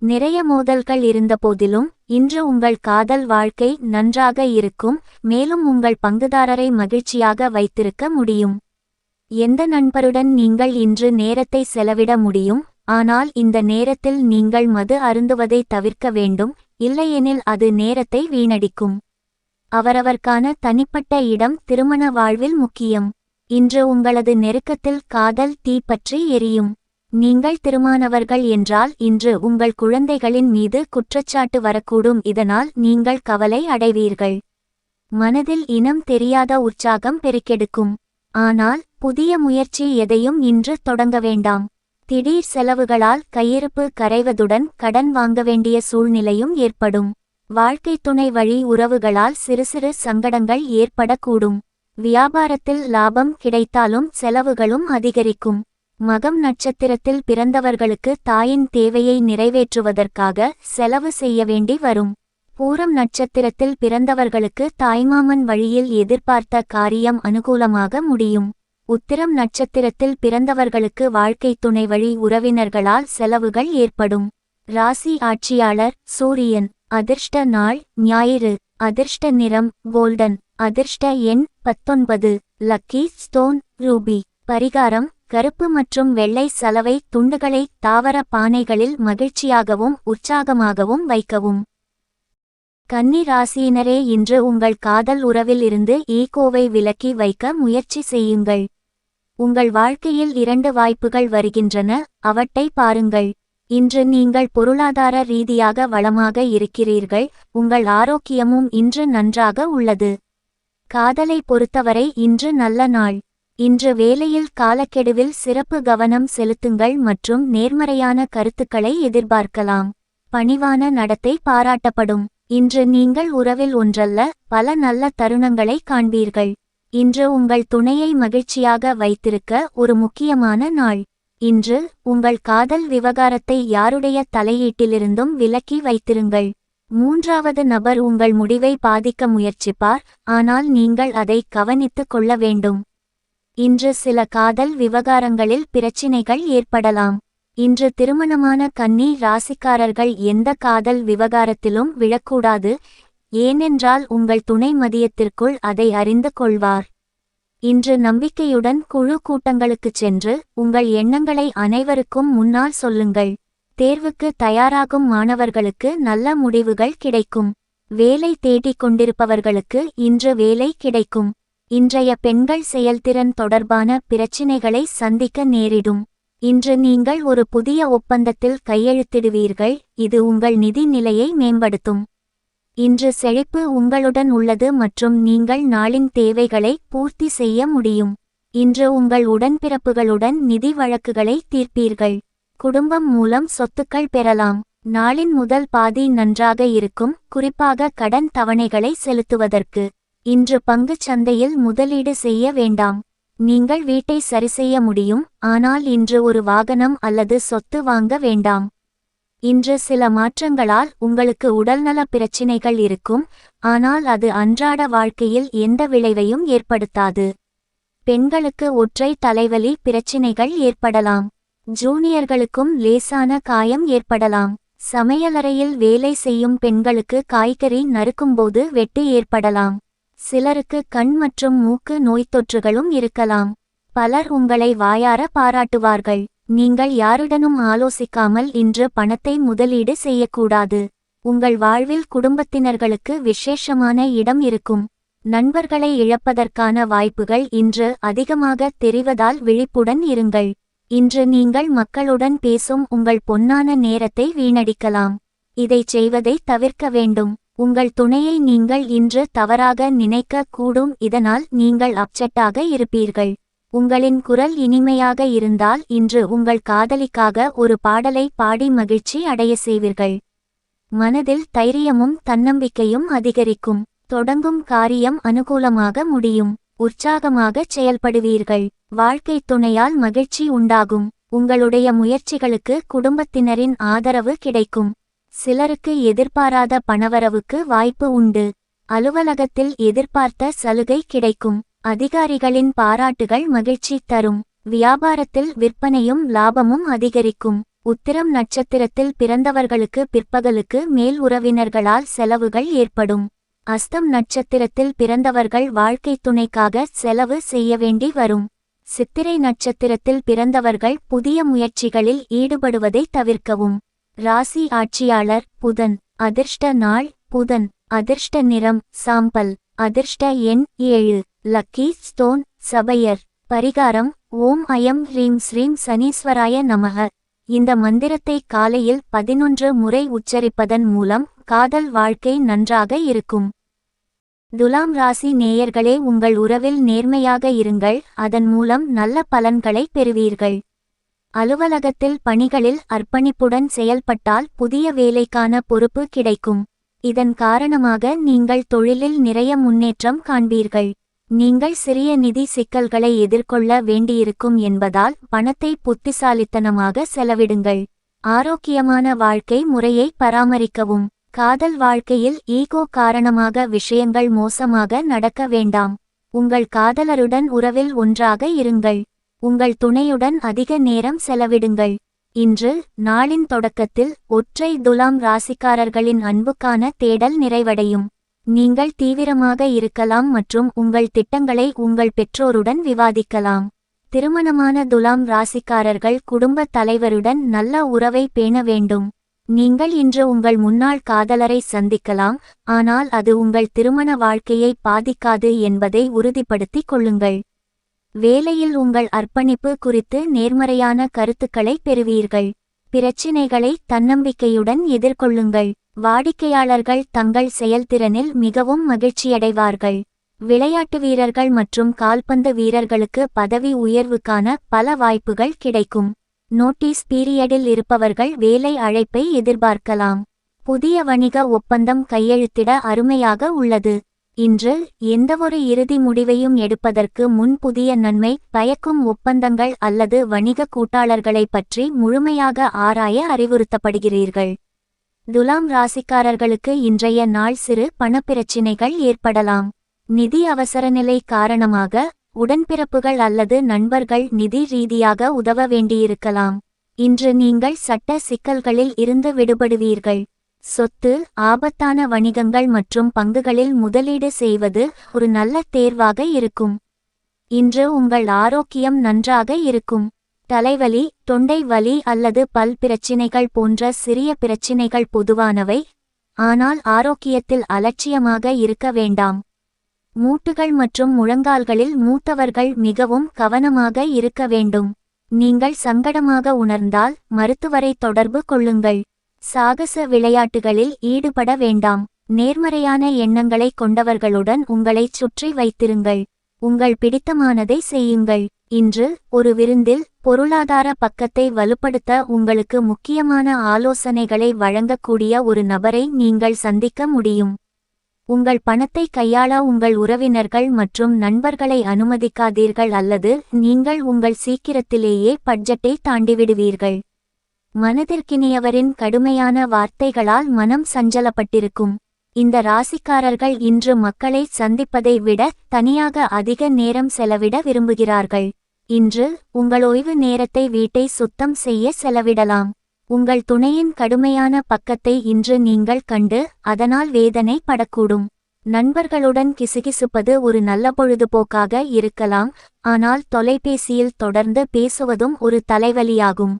நிறைய மோதல்கள் இருந்தபோதிலும் இன்று உங்கள் காதல் வாழ்க்கை நன்றாக இருக்கும், மேலும் உங்கள் பங்குதாரரை மகிழ்ச்சியாக வைத்திருக்க முடியும். எந்த நண்பருடன் நீங்கள் இன்று நேரத்தை செலவிட முடியும், ஆனால் இந்த நேரத்தில் நீங்கள் மது அருந்துவதை தவிர்க்க வேண்டும், இல்லையெனில் அது நேரத்தை வீணடிக்கும். அவரவர்க்கான தனிப்பட்ட இடம் திருமண வாழ்வில் முக்கியம். இன்று உங்களது நெருக்கத்தில் காதல் தீ பற்றி எரியும். நீங்கள் திருமணமானவர்கள் என்றால் இன்று உங்கள் குழந்தைகளின் மீது குற்றச்சாட்டு வரக்கூடும், இதனால் நீங்கள் கவலை அடைவீர்கள். மனதில் இனம் தெரியாத உற்சாகம் பெருக்கெடுக்கும். ஆனால் புதிய முயற்சி எதையும் இன்று தொடங்க வேண்டாம். திடீர் செலவுகளால் கையிருப்பு கரைவதுடன் கடன் வாங்க வேண்டிய சூழ்நிலையும் ஏற்படும். வாழ்க்கை துணை வழி உறவுகளால் சிறு சிறு சங்கடங்கள் ஏற்படக்கூடும். வியாபாரத்தில் லாபம் கிடைத்தாலும் செலவுகளும் அதிகரிக்கும். மகம் நட்சத்திரத்தில் பிறந்தவர்களுக்கு தாயின் தேவையை நிறைவேற்றுவதற்காக செலவு செய்ய வேண்டி வரும். பூரம் நட்சத்திரத்தில் பிறந்தவர்களுக்கு தாய்மாமன் வழியில் எதிர்பார்த்த காரியம் அனுகூலமாக முடியும். உத்திரம் நட்சத்திரத்தில் பிறந்தவர்களுக்கு வாழ்க்கை துணை வழி உறவினர்களால் செலவுகள் ஏற்படும். ராசி ஆட்சியாளர் சூரியன். அதிர்ஷ்ட நாள் ஞாயிறு. அதிர்ஷ்ட நிறம் கோல்டன். அதிர்ஷ்ட எண் 19. Lucky stone Ruby. பரிகாரம் கருப்பு மற்றும் வெள்ளை சலவை துண்டுகளை தாவர பானைகளில் மகிழ்ச்சியாகவும் உற்சாகமாகவும் வைக்கவும். கன்னி ராசியினரே, இன்று உங்கள் காதல் உறவில் இருந்து ஈகோவை விலக்கி வைக்க முயற்சி செய்யுங்கள். உங்கள் வாழ்க்கையில் 2 வாய்ப்புகள் வருகின்றன, அவற்றை பாருங்கள். இன்று நீங்கள் பொருளாதார ரீதியாக வளமாக இருக்கிறீர்கள், உங்கள் ஆரோக்கியமும் இன்று நன்றாக உள்ளது. காதலை பொறுத்தவரை இன்று நல்ல நாள். இன்று வேலையில் காலக்கெடுவில் சிறப்பு கவனம் செலுத்துங்கள் மற்றும் நேர்மறையான கருத்துக்களை எதிர்பார்க்கலாம். பணிவான நடத்தை பாராட்டப்படும். இன்று நீங்கள் உறவில் ஒன்றல்ல பல நல்ல தருணங்களை காண்பீர்கள். இன்று உங்கள் துணையை மகிழ்ச்சியாக வைத்திருக்க ஒரு முக்கியமான நாள். இன்று உங்கள் காதல் விவகாரத்தை யாருடைய தலையீட்டிலிருந்தும் விலக்கி வைத்திருங்கள். 3வது நபர் உங்கள் முடிவை பாதிக்க முயற்சிப்பார், ஆனால் நீங்கள் அதை கவனித்துக் கொள்ள வேண்டும். இன்று சில காதல் விவகாரங்களில் பிரச்சினைகள் ஏற்படலாம். இன்று திருமணமான கன்னி ராசிக்காரர்கள் எந்த காதல் விவகாரத்திலும் விழக்கூடாது, ஏனென்றால் உங்கள் துணை மதியத்திற்குள் அதை அறிந்து கொள்வார். இன்று நம்பிக்கையுடன் குழு கூட்டங்களுக்குச் சென்று உங்கள் எண்ணங்களை அனைவருக்கும் முன்னால் சொல்லுங்கள். தேர்வுக்கு தயாராகும் மாணவர்களுக்கு நல்ல முடிவுகள் கிடைக்கும். வேலை தேடிக் கொண்டிருப்பவர்களுக்கு இன்று வேலை கிடைக்கும். இன்றைய பெண்கள் செயல்திறன் தொடர்பான பிரச்சினைகளை சந்திக்க நேரிடும். இன்று நீங்கள் ஒரு புதிய ஒப்பந்தத்தில் கையெழுத்திடுவீர்கள், இது உங்கள் நிதி நிலையை மேம்படுத்தும். இன்று செழிப்பு உங்களுடன் உள்ளது மற்றும் நீங்கள் நாளின் தேவைகளை பூர்த்தி செய்ய முடியும். இன்று உங்கள் உடன்பிறப்புகளுடன் நிதி வழக்குகளை தீர்ப்பீர்கள். குடும்பம் மூலம் சொத்துக்கள் பெறலாம். நாளின் முதல் பாதி நன்றாக இருக்கும், குறிப்பாக கடன் தவணைகளை செலுத்துவதற்கு. இன்று பங்குச் சந்தையில் முதலீடு செய்ய வேண்டாம். நீங்கள் வீட்டை சரிசெய்ய முடியும், ஆனால் இன்று ஒரு வாகனம் அல்லது சொத்து வாங்க வேண்டாம். இன்று சில மாற்றங்களால் உங்களுக்கு உடல்நல பிரச்சினைகள் இருக்கும், ஆனால் அது அன்றாட வாழ்க்கையில் எந்த விளைவையும் ஏற்படுத்தாது. பெண்களுக்கு ஒற்றை தலைவலி பிரச்சினைகள் ஏற்படலாம். ஜூனியர்களுக்கும் லேசான காயம் ஏற்படலாம். சமையலறையில் வேலை செய்யும் பெண்களுக்கு காய்கறி நறுக்கும்போது வெட்டு ஏற்படலாம். சிலருக்கு கண் மற்றும் மூக்கு நோய்த்தொற்றுகளும் இருக்கலாம். பலர் உங்களை வாயார பாராட்டுவார்கள். நீங்கள் யாருடனும் ஆலோசிக்காமல் இன்று பணத்தை முதலீடு செய்யக்கூடாது. உங்கள் வாழ்வில் குடும்பத்தினர்களுக்கு விசேஷமான இடம் இருக்கும். நண்பர்களை இழப்பதற்கான வாய்ப்புகள் இன்று அதிகமாக தெரிவதால் விழிப்புடன் இருங்கள். இன்று நீங்கள் மக்களுடன் பேசும் உங்கள் பொன்னான நேரத்தை வீணடிக்கலாம். இதைச் செய்வதை தவிர்க்க வேண்டும். உங்கள் துணையை நீங்கள் இன்று தவறாக நினைக்க கூடும், இதனால் நீங்கள் அப்செட்டாக இருப்பீர்கள். உங்களின் குரல் இனிமையாக இருந்தால் இன்று உங்கள் காதலிக்காக ஒரு பாடலை பாடி மகிழ்ச்சி அடைய செய்வீர்கள். மனதில் தைரியமும் தன்னம்பிக்கையும் அதிகரிக்கும். தொடங்கும் காரியம் அனுகூலமாக முடியும். உற்சாகமாகச் செயல்படுவீர்கள். வாழ்க்கை துணையால் மகிழ்ச்சி உண்டாகும். உங்களுடைய முயற்சிகளுக்கு குடும்பத்தினரின் ஆதரவு கிடைக்கும். சிலருக்கு எதிர்பாராத பணவரவுக்கு வாய்ப்பு உண்டு. அலுவலகத்தில் எதிர்பார்த்த சலுகை கிடைக்கும். அதிகாரிகளின் பாராட்டுகள் மகிழ்ச்சி தரும். வியாபாரத்தில் விற்பனையும் லாபமும் அதிகரிக்கும். உத்திரம் நட்சத்திரத்தில் பிறந்தவர்களுக்கு பிற்பகலுக்கு மேல் உறவினர்களால் செலவுகள் ஏற்படும். அஸ்தம் நட்சத்திரத்தில் பிறந்தவர்கள் வாழ்க்கை துணைக்காக செலவு செய்ய வேண்டி வரும். சித்திரை நட்சத்திரத்தில் பிறந்தவர்கள் புதிய முயற்சிகளில் ஈடுபடுவதை தவிர்க்கவும். ராசி ஆட்சியாளர் புதன். அதிர்ஷ்ட நாள் புதன். அதிர்ஷ்ட நிறம் சாம்பல். அதிர்ஷ்ட எண் 7. Lucky stone sapphire. பரிகாரம் ஓம் அயம் ஹ்ரீம் ஸ்ரீம் சனீஸ்வராய நமக. இந்த மந்திரத்தை காலையில் 11 முறை உச்சரிப்பதன் மூலம் காதல் வாழ்க்கை நன்றாக இருக்கும். துலாம் ராசி நேயர்களே, உங்கள் உறவில் நேர்மையாக இருங்கள், அதன் மூலம் நல்ல பலன்களை பெறுவீர்கள். அலுவலகத்தில் பணிகளில் அர்ப்பணிப்புடன் செயல்பட்டால் புதிய வேலைக்கான பொறுப்பு கிடைக்கும். இதன் காரணமாக நீங்கள் தொழிலில் நிறைய முன்னேற்றம் காண்பீர்கள். நீங்கள் சிறிய நிதி சிக்கல்களை எதிர்கொள்ள வேண்டியிருக்கும் என்பதால் பணத்தை புத்திசாலித்தனமாக செலவிடுங்கள். ஆரோக்கியமான வாழ்க்கை முறையை பராமரிக்கவும். காதல் வாழ்க்கையில் ஈகோ காரணமாக விஷயங்கள் மோசமாக நடக்க வேண்டாம். உங்கள் காதலருடன் உறவில் ஒன்றாக இருங்கள். உங்கள் துணையுடன் அதிக நேரம் செலவிடுங்கள். இன்று நாளின் தொடக்கத்தில் ஒற்றை துலாம் ராசிக்காரர்களின் அன்புக்கான தேடல் நிறைவடையும். நீங்கள் தீவிரமாக இருக்கலாம் மற்றும் உங்கள் திட்டங்களை உங்கள் பெற்றோருடன் விவாதிக்கலாம். திருமணமான துலாம் ராசிக்காரர்கள் குடும்ப தலைவருடன் நல்ல உறவை பேண வேண்டும். நீங்கள் இன்று உங்கள் முன்னாள் காதலரை சந்திக்கலாம், ஆனால் அது உங்கள் திருமண வாழ்க்கையை பாதிக்காது என்பதை உறுதிப்படுத்திக் கொள்ளுங்கள். வேலையில் உங்கள் அர்ப்பணிப்பு குறித்து நேர்மறையான கருத்துக்களை பெறுவீர்கள். பிரச்சினைகளை தன்னம்பிக்கையுடன் எதிர்கொள்ளுங்கள். வாடிக்கையாளர்கள் தங்கள் செயல்திறனில் மிகவும் மகிழ்ச்சியடைவார்கள். விளையாட்டு வீரர்கள் மற்றும் கால்பந்து வீரர்களுக்கு பதவி உயர்வுக்கான பல வாய்ப்புகள் கிடைக்கும். நோட்டீஸ் பீரியடில் இருப்பவர்கள் வேலை அழைப்பை எதிர்பார்க்கலாம். புதிய வணிக ஒப்பந்தம் கையெழுத்திட அருமையாக உள்ளது. இன்று எந்தவொரு இறுதி முடிவையும் எடுப்பதற்கு முன் புதிய நன்மை பயக்கும் ஒப்பந்தங்கள் அல்லது வணிக கூட்டாளர்களை பற்றி முழுமையாக ஆராய அறிவுறுத்தப்படுகிறீர்கள். துலாம் ராசிக்காரர்களுக்கு இன்றைய நாள் சிறு பணப்பிரச்சினைகள் ஏற்படலாம். நிதி அவசரநிலை காரணமாக உடன்பிறப்புகள் அல்லது நண்பர்கள் நிதி ரீதியாக உதவ வேண்டியிருக்கலாம். இன்று நீங்கள் சட்ட சிக்கல்களில் இருந்து விடுபடுவீர்கள். சொத்து, ஆபத்தான வணிகங்கள் மற்றும் பங்குகளில் முதலீடு செய்வது ஒரு நல்ல தேர்வாக இருக்கும். இன்று உங்கள் ஆரோக்கியம் நன்றாக இருக்கும். தலைவலி, தொண்டை வலி அல்லது பல் பிரச்சினைகள் போன்ற சிறிய பிரச்சினைகள் பொதுவானவை, ஆனால் ஆரோக்கியத்தில் அலட்சியமாக இருக்க வேண்டாம். மூட்டுகள் மற்றும் முழங்கால்களில் மூத்தவர்கள் மிகவும் கவனமாக இருக்க வேண்டும். நீங்கள் சங்கடமாக உணர்ந்தால் மருத்துவரை தொடர்பு கொள்ளுங்கள். சாகச விளையாட்டுகளில் ஈடுபட வேண்டாம். நேர்மறையான எண்ணங்களை கொண்டவர்களுடன் உங்களைச் சுற்றி வைத்திருங்கள். உங்கள் பிடித்தமானதை செய்யுங்கள். இன்று ஒரு விருந்தில் பொருளாதார பக்கத்தை வலுப்படுத்த உங்களுக்கு முக்கியமான ஆலோசனைகளை வழங்கக்கூடிய ஒரு நபரை நீங்கள் சந்திக்க முடியும். உங்கள் பணத்தை கையாள உங்கள் உறவினர்கள் மற்றும் நண்பர்களை அனுமதிக்காதீர்கள் அல்லது நீங்கள் உங்கள் சீக்கிரத்திலேயே பட்ஜெட்டை தாண்டிவிடுவீர்கள். மனதிற்கினியவரின் கடுமையான வார்த்தைகளால் மனம் சஞ்சலப்பட்டிருக்கும். இந்த ராசிக்காரர்கள் இன்று மக்களை சந்திப்பதை விட தனியாக அதிக நேரம் செலவிட விரும்புகிறார்கள். இன்று உங்கள் ஓய்வு நேரத்தை வீட்டை சுத்தம் செய்ய செலவிடலாம். உங்கள் துணையின் கடுமையான பக்கத்தை இன்று நீங்கள் கண்டு அதனால் வேதனை படக்கூடும். நண்பர்களுடன் கிசுகிசுப்பது ஒரு நல்ல பொழுதுபோக்காக இருக்கலாம், ஆனால் தொலைபேசியில் தொடர்ந்து பேசுவதும் ஒரு தலைவலியாகும்.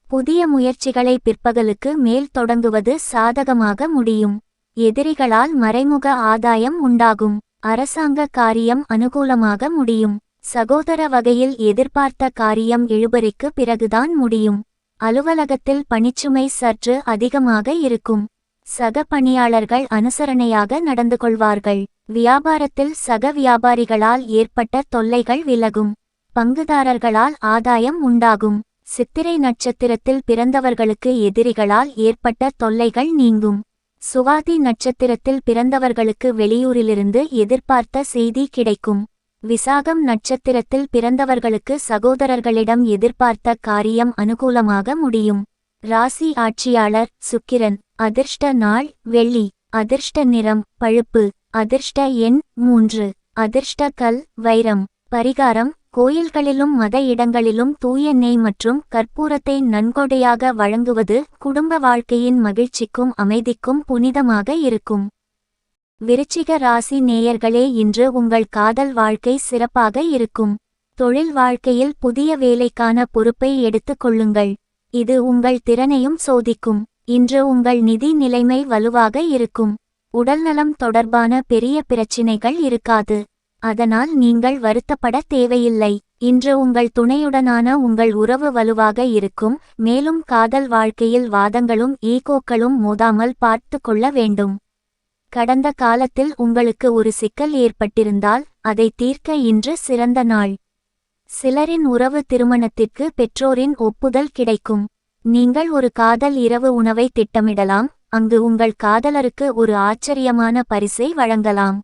புதிய முயற்சிகளை பிற்பகலுக்கு மேல் தொடங்குவது சாதகமாக முடியும். எதிரிகளால் மறைமுக ஆதாயம் உண்டாகும். அரசாங்க காரியம் அனுகூலமாக முடியும். சகோதர வகையில் எதிர்பார்த்த காரியம் இழுபறிக்கு பிறகுதான் முடியும். அலுவலகத்தில் பணிச்சுமை சற்று அதிகமாக இருக்கும். சக பணியாளர்கள் அனுசரணையாக நடந்து கொள்வார்கள். வியாபாரத்தில் சக வியாபாரிகளால் ஏற்பட்ட தொல்லைகள் விலகும். பங்குதாரர்களால் ஆதாயம் உண்டாகும். சித்திரை நட்சத்திரத்தில் பிறந்தவர்களுக்கு எதிரிகளால் ஏற்பட்ட தொல்லைகள் நீங்கும். சுவாதி நட்சத்திரத்தில் பிறந்தவர்களுக்கு வெளியூரிலிருந்து எதிர்பார்த்த செய்தி கிடைக்கும். விசாகம் நட்சத்திரத்தில் பிறந்தவர்களுக்கு சகோதரர்களிடம் எதிர்பார்த்த காரியம் அனுகூலமாக முடியும். ராசி ஆட்சியாளர் சுக்கிரன். அதிர்ஷ்ட நாள் வெள்ளி. அதிர்ஷ்ட நிறம் பழுப்பு. அதிர்ஷ்ட எண் 3. அதிர்ஷ்ட கல் வைரம். பரிகாரம்: கோயில்களிலும் மத இடங்களிலும் தூய நெய் மற்றும் கற்பூரத்தை நன்கொடையாக வழங்குவது குடும்ப வாழ்க்கையின் மகிழ்ச்சிக்கும் அமைதிக்கும் புனிதமாக இருக்கும். விருச்சிக ராசி நேயர்களே, இன்று உங்கள் காதல் வாழ்க்கை சிறப்பாக இருக்கும். தொழில் வாழ்க்கையில் புதிய வேலைக்கான பொறுப்பை எடுத்துக் கொள்ளுங்கள். இது உங்கள் திறனையும் சோதிக்கும். இன்று உங்கள் நிதி நிலைமை வலுவாக இருக்கும். உடல்நலம் தொடர்பான பெரிய பிரச்சினைகள் இருக்காது. அதனால் நீங்கள் வருத்தப்பட தேவையில்லை. இன்று உங்கள் துணையுடனான உங்கள் உறவு வலுவாக இருக்கும். மேலும் காதல் வாழ்க்கையில் வாதங்களும் ஈகோக்களும் மோதாமல் பார்த்து கொள்ள வேண்டும். கடந்த காலத்தில் உங்களுக்கு ஒரு சிக்கல் ஏற்பட்டிருந்தால் அதை தீர்க்க இன்று சிறந்த நாள். சிலரின் உறவு திருமணத்திற்கு பெற்றோரின் ஒப்புதல் கிடைக்கும். நீங்கள் ஒரு காதல் இரவு உணவை திட்டமிடலாம். அங்கு உங்கள் காதலருக்கு ஒரு ஆச்சரியமான பரிசை வழங்கலாம்.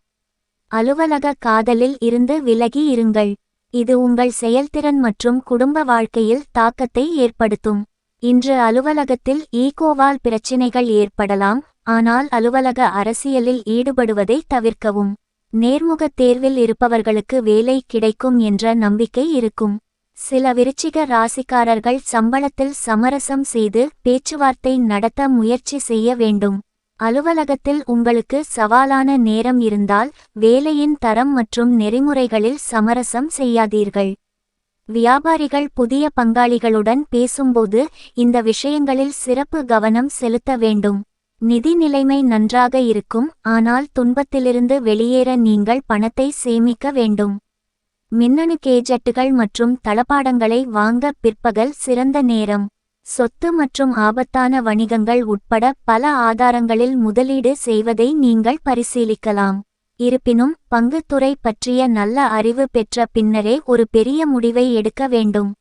அலுவலக காதலில் இருந்து விலகி இருங்கள். இது உங்கள் செயல்திறன் மற்றும் குடும்ப வாழ்க்கையில் தாக்கத்தை ஏற்படுத்தும். இன்று அலுவலகத்தில் ஈகோவால் பிரச்சினைகள் ஏற்படலாம், ஆனால் அலுவலக அரசியலில் ஈடுபடுவதை தவிர்க்கவும். நேர்முக தேர்வில் இருப்பவர்களுக்கு வேலை கிடைக்கும் என்ற நம்பிக்கை இருக்கும். சில விருச்சிக ராசிக்காரர்கள் சம்பளத்தில் சமரசம் செய்து பேச்சுவார்த்தை நடத்த முயற்சி செய்ய வேண்டும். அலுவலகத்தில் உங்களுக்கு சவாலான நேரம் இருந்தால் வேலையின் தரம் மற்றும் நெறிமுறைகளில் சமரசம் செய்யாதீர்கள். வியாபாரிகள் புதிய பங்காளிகளுடன் பேசும்போது இந்த விஷயங்களில் சிறப்பு கவனம் செலுத்த வேண்டும். நிதி நிலைமை நன்றாக இருக்கும், ஆனால் துன்பத்திலிருந்து வெளியேற நீங்கள் பணத்தை சேமிக்க வேண்டும். மின்னணு கேஜெட்டுகள் மற்றும் தளபாடங்களை வாங்க பிற்பகல் சிறந்த நேரம். சொத்து மற்றும் ஆபத்தான வணிகங்கள் உட்பட பல ஆதாரங்களில் முதலீடு செய்வதை நீங்கள் பரிசீலிக்கலாம். இருப்பினும் பங்குத்துறை பற்றிய நல்ல அறிவு பெற்ற பின்னரே ஒரு பெரிய முடிவை எடுக்க வேண்டும்.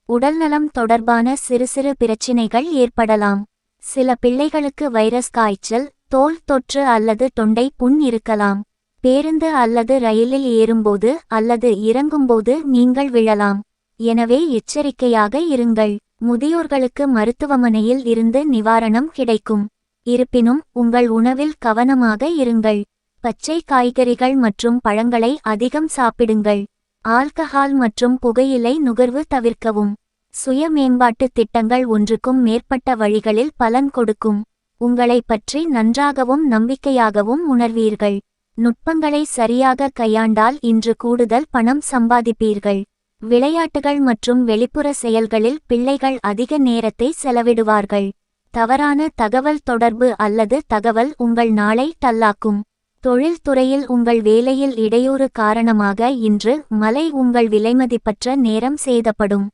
உடல்நலம் தொடர்பான சிறு சிறு பிரச்சினைகள் ஏற்படலாம். சில பிள்ளைகளுக்கு வைரஸ் காய்ச்சல், தோல் தொற்று அல்லது தொண்டை புண் இருக்கலாம். பேருந்து அல்லது ரயிலில் ஏறும்போது அல்லது இறங்கும்போது நீங்கள் விழலாம். எனவே எச்சரிக்கையாக இருங்கள். முதியோர்களுக்கு மருத்துவமனையில் இருந்து நிவாரணம் கிடைக்கும். இருப்பினும் உங்கள் உணவில் கவனமாக இருங்கள். பச்சை காய்கறிகள் மற்றும் பழங்களை அதிகம் சாப்பிடுங்கள். ஆல்கஹால் மற்றும் புகையிலை நுகர்வு தவிர்க்கவும். சுய மேம்பாட்டு திட்டங்கள் ஒன்றுக்கும் மேற்பட்ட வழிகளில் பலன் கொடுக்கும். உங்களை பற்றி நன்றாகவும் நம்பிக்கையாகவும் உணர்வீர்கள். நுட்பங்களை சரியாக கையாண்டால் இன்று கூடுதல் பணம் சம்பாதிப்பீர்கள். விளையாட்டுகள் மற்றும் வெளிப்புற செயல்களில் பிள்ளைகள் அதிக நேரத்தை செலவிடுவார்கள். தவறான தகவல் தொடர்பு அல்லது தகவல் உங்கள் நாளை தள்ளாக்கும். தொழில் துறையில் உங்கள் வேலையில் இடையூறு காரணமாக இன்று மலை உங்கள் விலைமதிப்பற்ற நேரம் சேதப்படும்.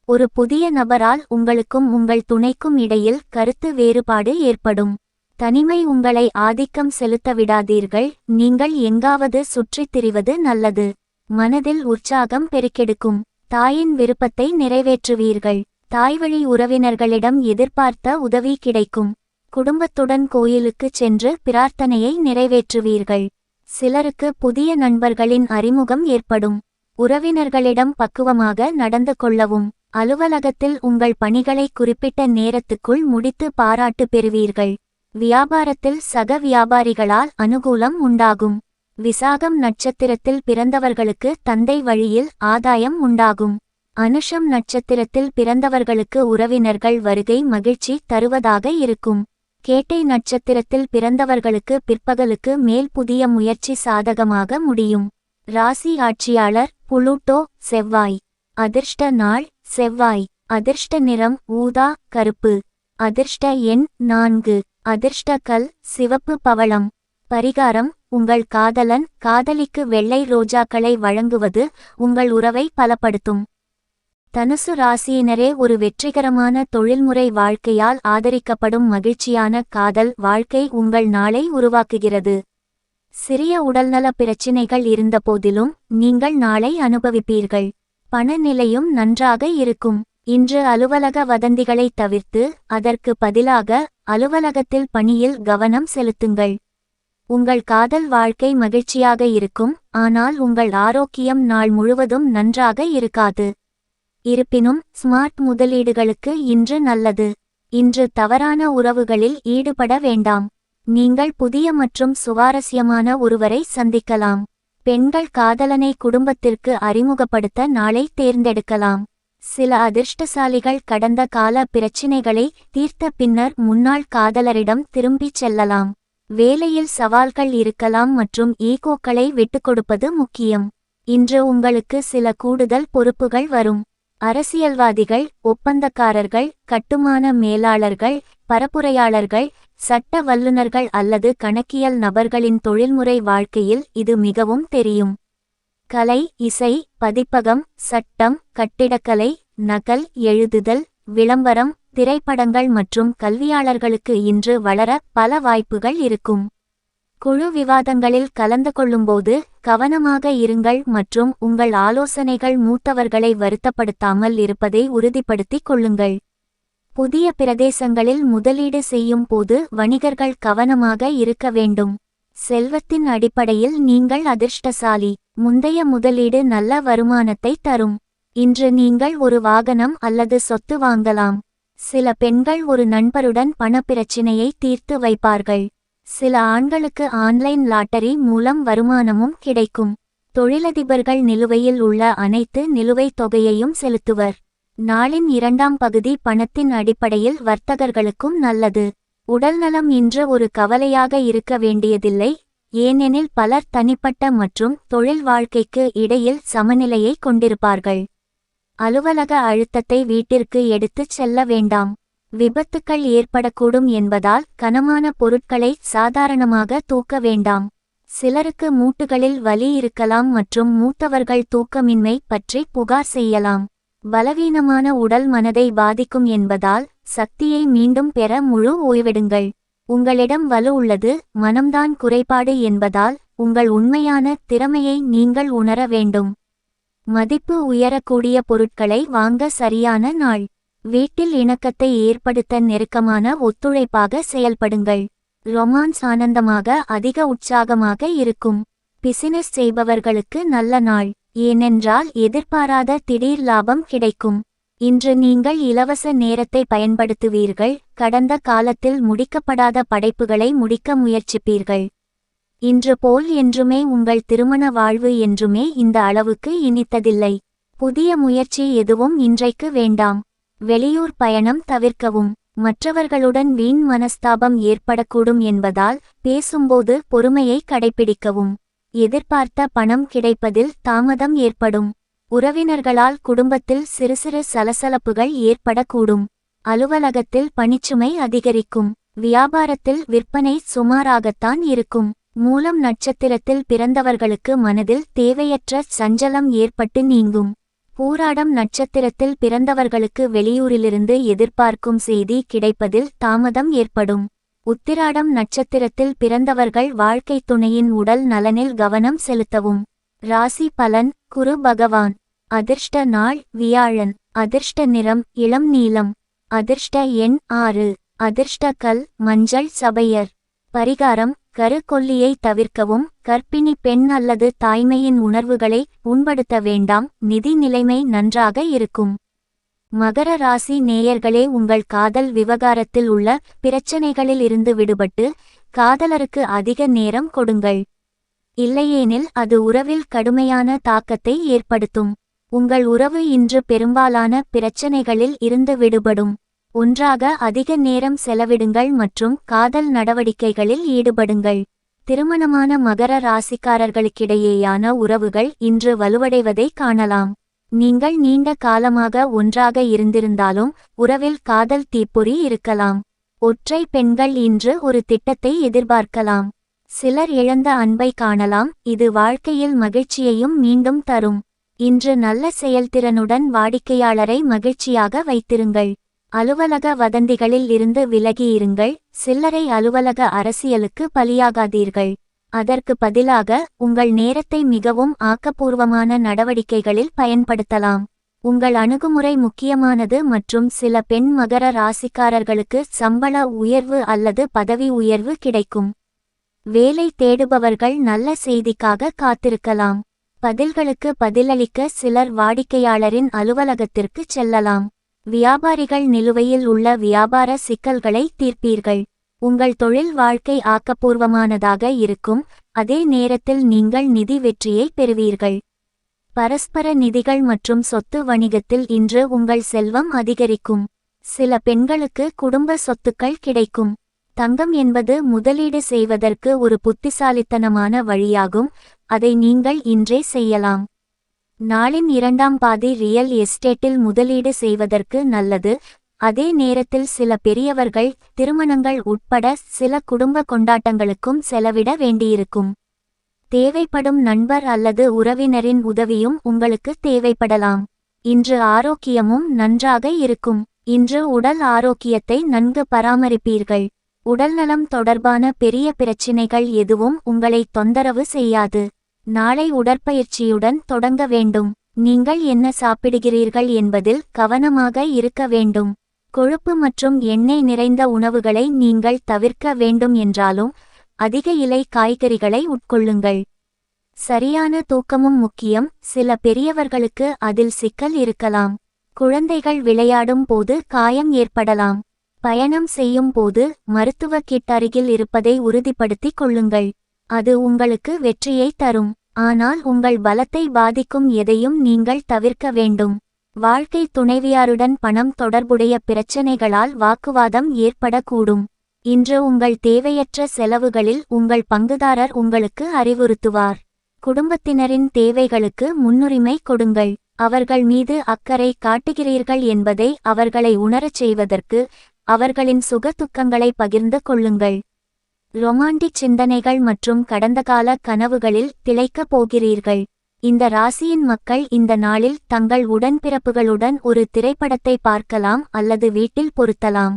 ஒரு புதிய நபரால் உங்களுக்கும் உங்கள் துணைக்கும் இடையில் கருத்து வேறுபாடு ஏற்படும். தனிமை உங்களை ஆதிக்கம் செலுத்த விடாதீர்கள். நீங்கள் எங்காவது சுற்றித் திரிவது நல்லது. மனதில் உற்சாகம் பெருக்கெடுக்கும். தாயின் விருப்பத்தை நிறைவேற்றுவீர்கள். தாய்வழி உறவினர்களிடம் எதிர்பார்த்த உதவி கிடைக்கும். குடும்பத்துடன் கோயிலுக்குச் சென்று பிரார்த்தனையை நிறைவேற்றுவீர்கள். சிலருக்கு புதிய நண்பர்களின் அறிமுகம் ஏற்படும். உறவினர்களிடம் பக்குவமாக நடந்து கொள்ளவும். அலுவலகத்தில் உங்கள் பணிகளை குறிப்பிட்ட நேரத்துக்குள் முடித்து பாராட்டு பெறுவீர்கள். வியாபாரத்தில் சக வியாபாரிகளால் அனுகூலம் உண்டாகும். விசாகம் நட்சத்திரத்தில் பிறந்தவர்களுக்கு தந்தை வழியில் ஆதாயம் உண்டாகும். அனுஷம் நட்சத்திரத்தில் பிறந்தவர்களுக்கு உறவினர்கள் வருகை மகிழ்ச்சி தருவதாக இருக்கும். கேட்டை நட்சத்திரத்தில் பிறந்தவர்களுக்கு பிற்பகலுக்கு மேல் புதிய முயற்சி சாதகமாக முடியும். ராசி ஆட்சியாளர் புளூட்டோ செவ்வாய். அதிர்ஷ்ட நாள் செவ்வாய். அதிர்ஷ்ட நிறம் ஊதா கருப்பு. அதிர்ஷ்ட எண் 4. அதிர்ஷ்ட கல் சிவப்பு பவளம். பரிகாரம்: உங்கள் காதலன் காதலிக்கு வெள்ளை ரோஜாக்களை வழங்குவது உங்கள் உறவை பலப்படுத்தும். தனுசு ராசியினரே, ஒரு வெற்றிகரமான தொழில்முறை வாழ்க்கையால் ஆதரிக்கப்படும் மகிழ்ச்சியான காதல் வாழ்க்கை உங்கள் நாளை உருவாக்குகிறது. சிறிய உடல்நல பிரச்சினைகள் இருந்தபோதிலும் நீங்கள் நாளை அனுபவிப்பீர்கள். பணநிலையும் நன்றாக இருக்கும். இன்று அலுவலக வதந்திகளை தவிர்த்து அதற்கு பதிலாக அலுவலகத்தில் பணியில் கவனம் செலுத்துங்கள். உங்கள் காதல் வாழ்க்கை மகிழ்ச்சியாக இருக்கும், ஆனால் உங்கள் ஆரோக்கியம் நாள் முழுவதும் நன்றாக இருக்காது. இருப்பினும் ஸ்மார்ட் முதலீடுகளுக்கு இன்று நல்லது. இன்று தவறான உறவுகளில் ஈடுபட வேண்டாம். நீங்கள் புதிய மற்றும் சுவாரஸ்யமான ஒருவரை சந்திக்கலாம். பெண்கள் காதலனை குடும்பத்திற்கு அறிமுகப்படுத்த நாளை தேர்ந்தெடுக்கலாம். சில அதிர்ஷ்டசாலிகள் கடந்த கால பிரச்சினைகளை தீர்த்த பின்னர் முன்னாள் காதலரிடம் திரும்பிச் செல்லலாம். வேலையில் சவால்கள் இருக்கலாம் மற்றும் ஈகோக்களை விட்டுக்கொடுப்பது முக்கியம். இன்று உங்களுக்கு சில கூடுதல் பொறுப்புகள் வரும். அரசியல்வாதிகள், ஒப்பந்தக்காரர்கள், கட்டுமான மேலாளர்கள், பரப்புரையாளர்கள், சட்ட வல்லுநர்கள் அல்லது கணக்கியல் நபர்களின் தொழில்முறை வாழ்க்கையில் இது மிகவும் தெரியும். கலை, இசை, பதிப்பகம், சட்டம், கட்டிடக்கலை, நகல், எழுதுதல், விளம்பரம், திரைப்படங்கள் மற்றும் கல்வியாளர்களுக்கு இன்று வளர பல வாய்ப்புகள் இருக்கும். குழு விவாதங்களில் கலந்து கொள்ளும்போது கவனமாக இருங்கள் மற்றும் உங்கள் ஆலோசனைகள் மூத்தவர்களை வருத்தப்படுத்தாமல் இருப்பதை உறுதிப்படுத்திக் கொள்ளுங்கள். புதிய பிரதேசங்களில் முதலீடு செய்யும் போது வணிகர்கள் கவனமாக இருக்க வேண்டும். செல்வத்தின் அடிப்படையில் நீங்கள் அதிர்ஷ்டசாலி. முந்தைய முதலீடு நல்ல வருமானத்தை தரும். இன்று நீங்கள் ஒரு வாகனம் அல்லது சொத்து வாங்கலாம். சில பெண்கள் ஒரு நண்பருடன் பணப்பிரச்சினையை தீர்த்து வைப்பார்கள். சில ஆண்களுக்கு ஆன்லைன் லாட்டரி மூலம் வருமானமும் கிடைக்கும். தொழிலதிபர்கள் நிலுவையில் உள்ள அனைத்து நிலுவைத் தொகையையும் செலுத்துவர். நாளின் 2ஆம் பகுதி பணத்தின் அடிப்படையில் வர்த்தகர்களுக்கும் நல்லது. உடல்நலம் இன்று ஒரு கவலையாக இருக்க வேண்டியதில்லை, ஏனெனில் பலர் தனிப்பட்ட மற்றும் தொழில் வாழ்க்கைக்கு இடையில் சமநிலையை கொண்டிருப்பார்கள். அலுவலக அழுத்தத்தை வீட்டிற்கு எடுத்துச் செல்ல வேண்டாம். விபத்துக்கள் ஏற்படக்கூடும் என்பதால் கனமான பொருட்களை சாதாரணமாக தூக்க வேண்டாம். சிலருக்கு மூட்டுகளில் வலி இருக்கலாம் மற்றும் மூத்தவர்கள் தூக்கமின்மை பற்றி புகார் செய்யலாம். பலவீனமான உடல் மனதை பாதிக்கும் என்பதால் சக்தியை மீண்டும் பெற முழு ஓய்வெடுங்கள். உங்களிடம் வலு உள்ளது, மனம்தான் குறைபாடு என்பதால் உங்கள் உண்மையான திறமையை நீங்கள் உணர வேண்டும். மதிப்பு உயரக்கூடிய பொருட்களை வாங்க சரியான நாள். வீட்டில் இணக்கத்தை ஏற்படுத்த நெருக்கமான ஒத்துழைப்பாக செயல்படுங்கள். ரொமான்ஸ் ஆனந்தமாக அதிக உற்சாகமாக இருக்கும். பிசினஸ் செய்பவர்களுக்கு நல்ல நாள், ஏனென்றால் எதிர்பாராத திடீர் லாபம் கிடைக்கும். இன்று நீங்கள் இலவச நேரத்தை பயன்படுத்துவீர்கள். கடந்த காலத்தில் முடிக்கப்படாத படைப்புகளை முடிக்க முயற்சிப்பீர்கள். இன்று போல் என்றுமே உங்கள் திருமண வாழ்வு என்றுமே இந்த அளவுக்கு இனித்ததில்லை. புதிய முயற்சி எதுவும் இன்றைக்கு வேண்டாம். வெளியூர் பயணம் தவிர்க்கவும். மற்றவர்களுடன் வீண் மனஸ்தாபம் ஏற்படக்கூடும் என்பதால் பேசும்போது பொறுமையை கடைபிடிக்கவும். எதிர்பார்த்த பணம் கிடைப்பதில் தாமதம் ஏற்படும். உறவினர்களால் குடும்பத்தில் சிறு சிறு சலசலப்புகள் ஏற்படக்கூடும். அலுவலகத்தில் பணிச்சுமை அதிகரிக்கும். வியாபாரத்தில் விற்பனை சுமாராகத்தான் இருக்கும். மூலம் நட்சத்திரத்தில் பிறந்தவர்களுக்கு மனதில் தேவையற்ற சஞ்சலம் ஏற்பட்டு நீங்கும். பூராடம் நட்சத்திரத்தில் பிறந்தவர்களுக்கு வெளியூரிலிருந்து எதிர்பார்க்கும் செய்தி கிடைப்பதில் தாமதம் ஏற்படும். உத்திராடம் நட்சத்திரத்தில் பிறந்தவர்கள் வாழ்க்கை துணையின் உடல் நலனில் கவனம் செலுத்தவும். ராசி பலன். குரு பகவான். அதிர்ஷ்ட நாள் வியாழன். அதிர்ஷ்ட நிறம் இளம் நீலம். அதிர்ஷ்ட எண் 6. அதிர்ஷ்ட கல் மஞ்சள் சபையர். பரிகாரம். கருக்கொல்லியை தவிர்க்கவும். கர்ப்பிணி பெண் அல்லது தாய்மையின் உணர்வுகளை புண்படுத்த வேண்டாம். நிதி நிலைமை நன்றாக இருக்கும். மகர ராசி நேயர்களே, உங்கள் காதல் விவகாரத்தில் உள்ள பிரச்சனைகளில் இருந்து விடுபட்டு காதலருக்கு அதிக நேரம் கொடுங்கள். இல்லையேனில் அது உறவில் கடுமையான தாக்கத்தை ஏற்படுத்தும். உங்கள் உறவு இன்று பெரும்பாலான பிரச்சனைகளில் இருந்து விடுபடும். ஒன்றாக அதிக நேரம் செலவிடுங்கள் மற்றும் காதல் நடவடிக்கைகளில் ஈடுபடுங்கள். திருமணமான மகர ராசிக்காரர்களுக்கிடையேயான உறவுகள் இன்று வலுவடைவதை காணலாம். நீங்கள் நீண்ட காலமாக ஒன்றாக இருந்திருந்தாலும் உறவில் காதல் தீப்பொறி இருக்கலாம். ஒற்றை பெண்கள் இன்று ஒரு திட்டத்தை எதிர்பார்க்கலாம். சிலர் இழந்த அன்பை காணலாம். இது வாழ்க்கையில் மகிழ்ச்சியையும் மீண்டும் தரும். இன்று நல்ல செயல்திறனுடன் வாடிக்கையாளரை மகிழ்ச்சியாக வைத்திருங்கள். அலுவலக வதந்திகளில் இருந்து விலகியிருங்கள். சில்லறை அலுவலக அரசியலுக்கு பலியாகாதீர்கள். அதற்கு பதிலாக உங்கள் நேரத்தை மிகவும் ஆக்கப்பூர்வமான நடவடிக்கைகளில் பயன்படுத்தலாம். உங்கள் அணுகுமுறை முக்கியமானது மற்றும் சில பெண் மகர ராசிக்காரர்களுக்கு சம்பள உயர்வு அல்லது பதவி உயர்வு கிடைக்கும். வேலை தேடுபவர்கள் நல்ல செய்திக்காக காத்திருக்கலாம். பதில்களுக்கு பதிலளிக்க சிலர் வாடிக்கையாளரின் அலுவலகத்திற்கு செல்லலாம். வியாபாரிகள் நிலுவையில் உள்ள வியாபார சிக்கல்களை தீர்ப்பீர்கள். உங்கள் தொழில் வாழ்க்கை ஆக்கப்பூர்வமானதாக இருக்கும். அதே நேரத்தில் நீங்கள் நிதி வெற்றியை பெறுவீர்கள். பரஸ்பர நிதிகள் மற்றும் சொத்து வணிகத்தில் இன்று உங்கள் செல்வம் அதிகரிக்கும். சில பெண்களுக்கு குடும்ப சொத்துக்கள் கிடைக்கும். தங்கம் என்பது முதலீடு செய்வதற்கு ஒரு புத்திசாலித்தனமான வழியாகும். அதை நீங்கள் இன்றே செய்யலாம். நாளின் இரண்டாம் பாதி ரியல் எஸ்டேட்டில் முதலீடு செய்வதற்கு நல்லது. அதே நேரத்தில் சில பெரியவர்கள் திருமணங்கள் உட்பட சில குடும்ப கொண்டாட்டங்களுக்கும் செலவிட வேண்டியிருக்கும். தேவைப்படும் நண்பர் அல்லது உறவினரின் உதவியும் உங்களுக்கு தேவைப்படலாம். இன்று ஆரோக்கியமும் நன்றாக இருக்கும். இன்று உடல் ஆரோக்கியத்தை நன்கு பராமரிப்பீர்கள். உடல்நலம் தொடர்பான பெரிய பிரச்சினைகள் எதுவும் உங்களை தொந்தரவு செய்யாது. நாளை உடற்பயிற்சியுடன் தொடங்க வேண்டும். நீங்கள் என்ன சாப்பிடுகிறீர்கள் என்பதில் கவனமாக இருக்க வேண்டும். கொழுப்பு மற்றும் எண்ணெய் நிறைந்த உணவுகளை நீங்கள் தவிர்க்க வேண்டும் என்றாலும் அதிக இலை காய்கறிகளை உட்கொள்ளுங்கள். சரியான தூக்கமும் முக்கியம். சில பெரியவர்களுக்கு அதில் சிக்கல் இருக்கலாம். குழந்தைகள் விளையாடும் போது காயம் ஏற்படலாம். பயணம் செய்யும் போது மருத்துவ கிட் அருகில் இருப்பதை உறுதிப்படுத்திக் கொள்ளுங்கள். அது உங்களுக்கு வெற்றியை தரும். ஆனால் உங்கள் பலத்தை பாதிக்கும் எதையும் நீங்கள் தவிர்க்க வேண்டும். வாழ்க்கை துணைவியாருடன் பணம் தொடர்புடைய பிரச்சனைகளால் வாக்குவாதம் ஏற்படக்கூடும். இன்று உங்கள் தேவையற்ற செலவுகளில் உங்கள் பங்குதாரர் உங்களுக்கு அறிவுறுத்துவார். குடும்பத்தினரின் தேவைகளுக்கு முன்னுரிமை கொடுங்கள். அவர்கள் மீது அக்கறை காட்டுகிறீர்கள் என்பதை அவர்களை உணரச் செய்வதற்கு அவர்களின் சுகதுக்கங்களை பகிர்ந்து கொள்ளுங்கள். ரொமாண்டிக் சிந்தனைகள் மற்றும் கடந்தகால கனவுகளில் திளைக்கப் போகிறீர்கள். இந்த ராசியின் மக்கள் இந்த நாளில் தங்கள் உடன்பிறப்புகளுடன் ஒரு திரைப்படத்தை பார்க்கலாம் அல்லது வீட்டில் பொருத்தலாம்.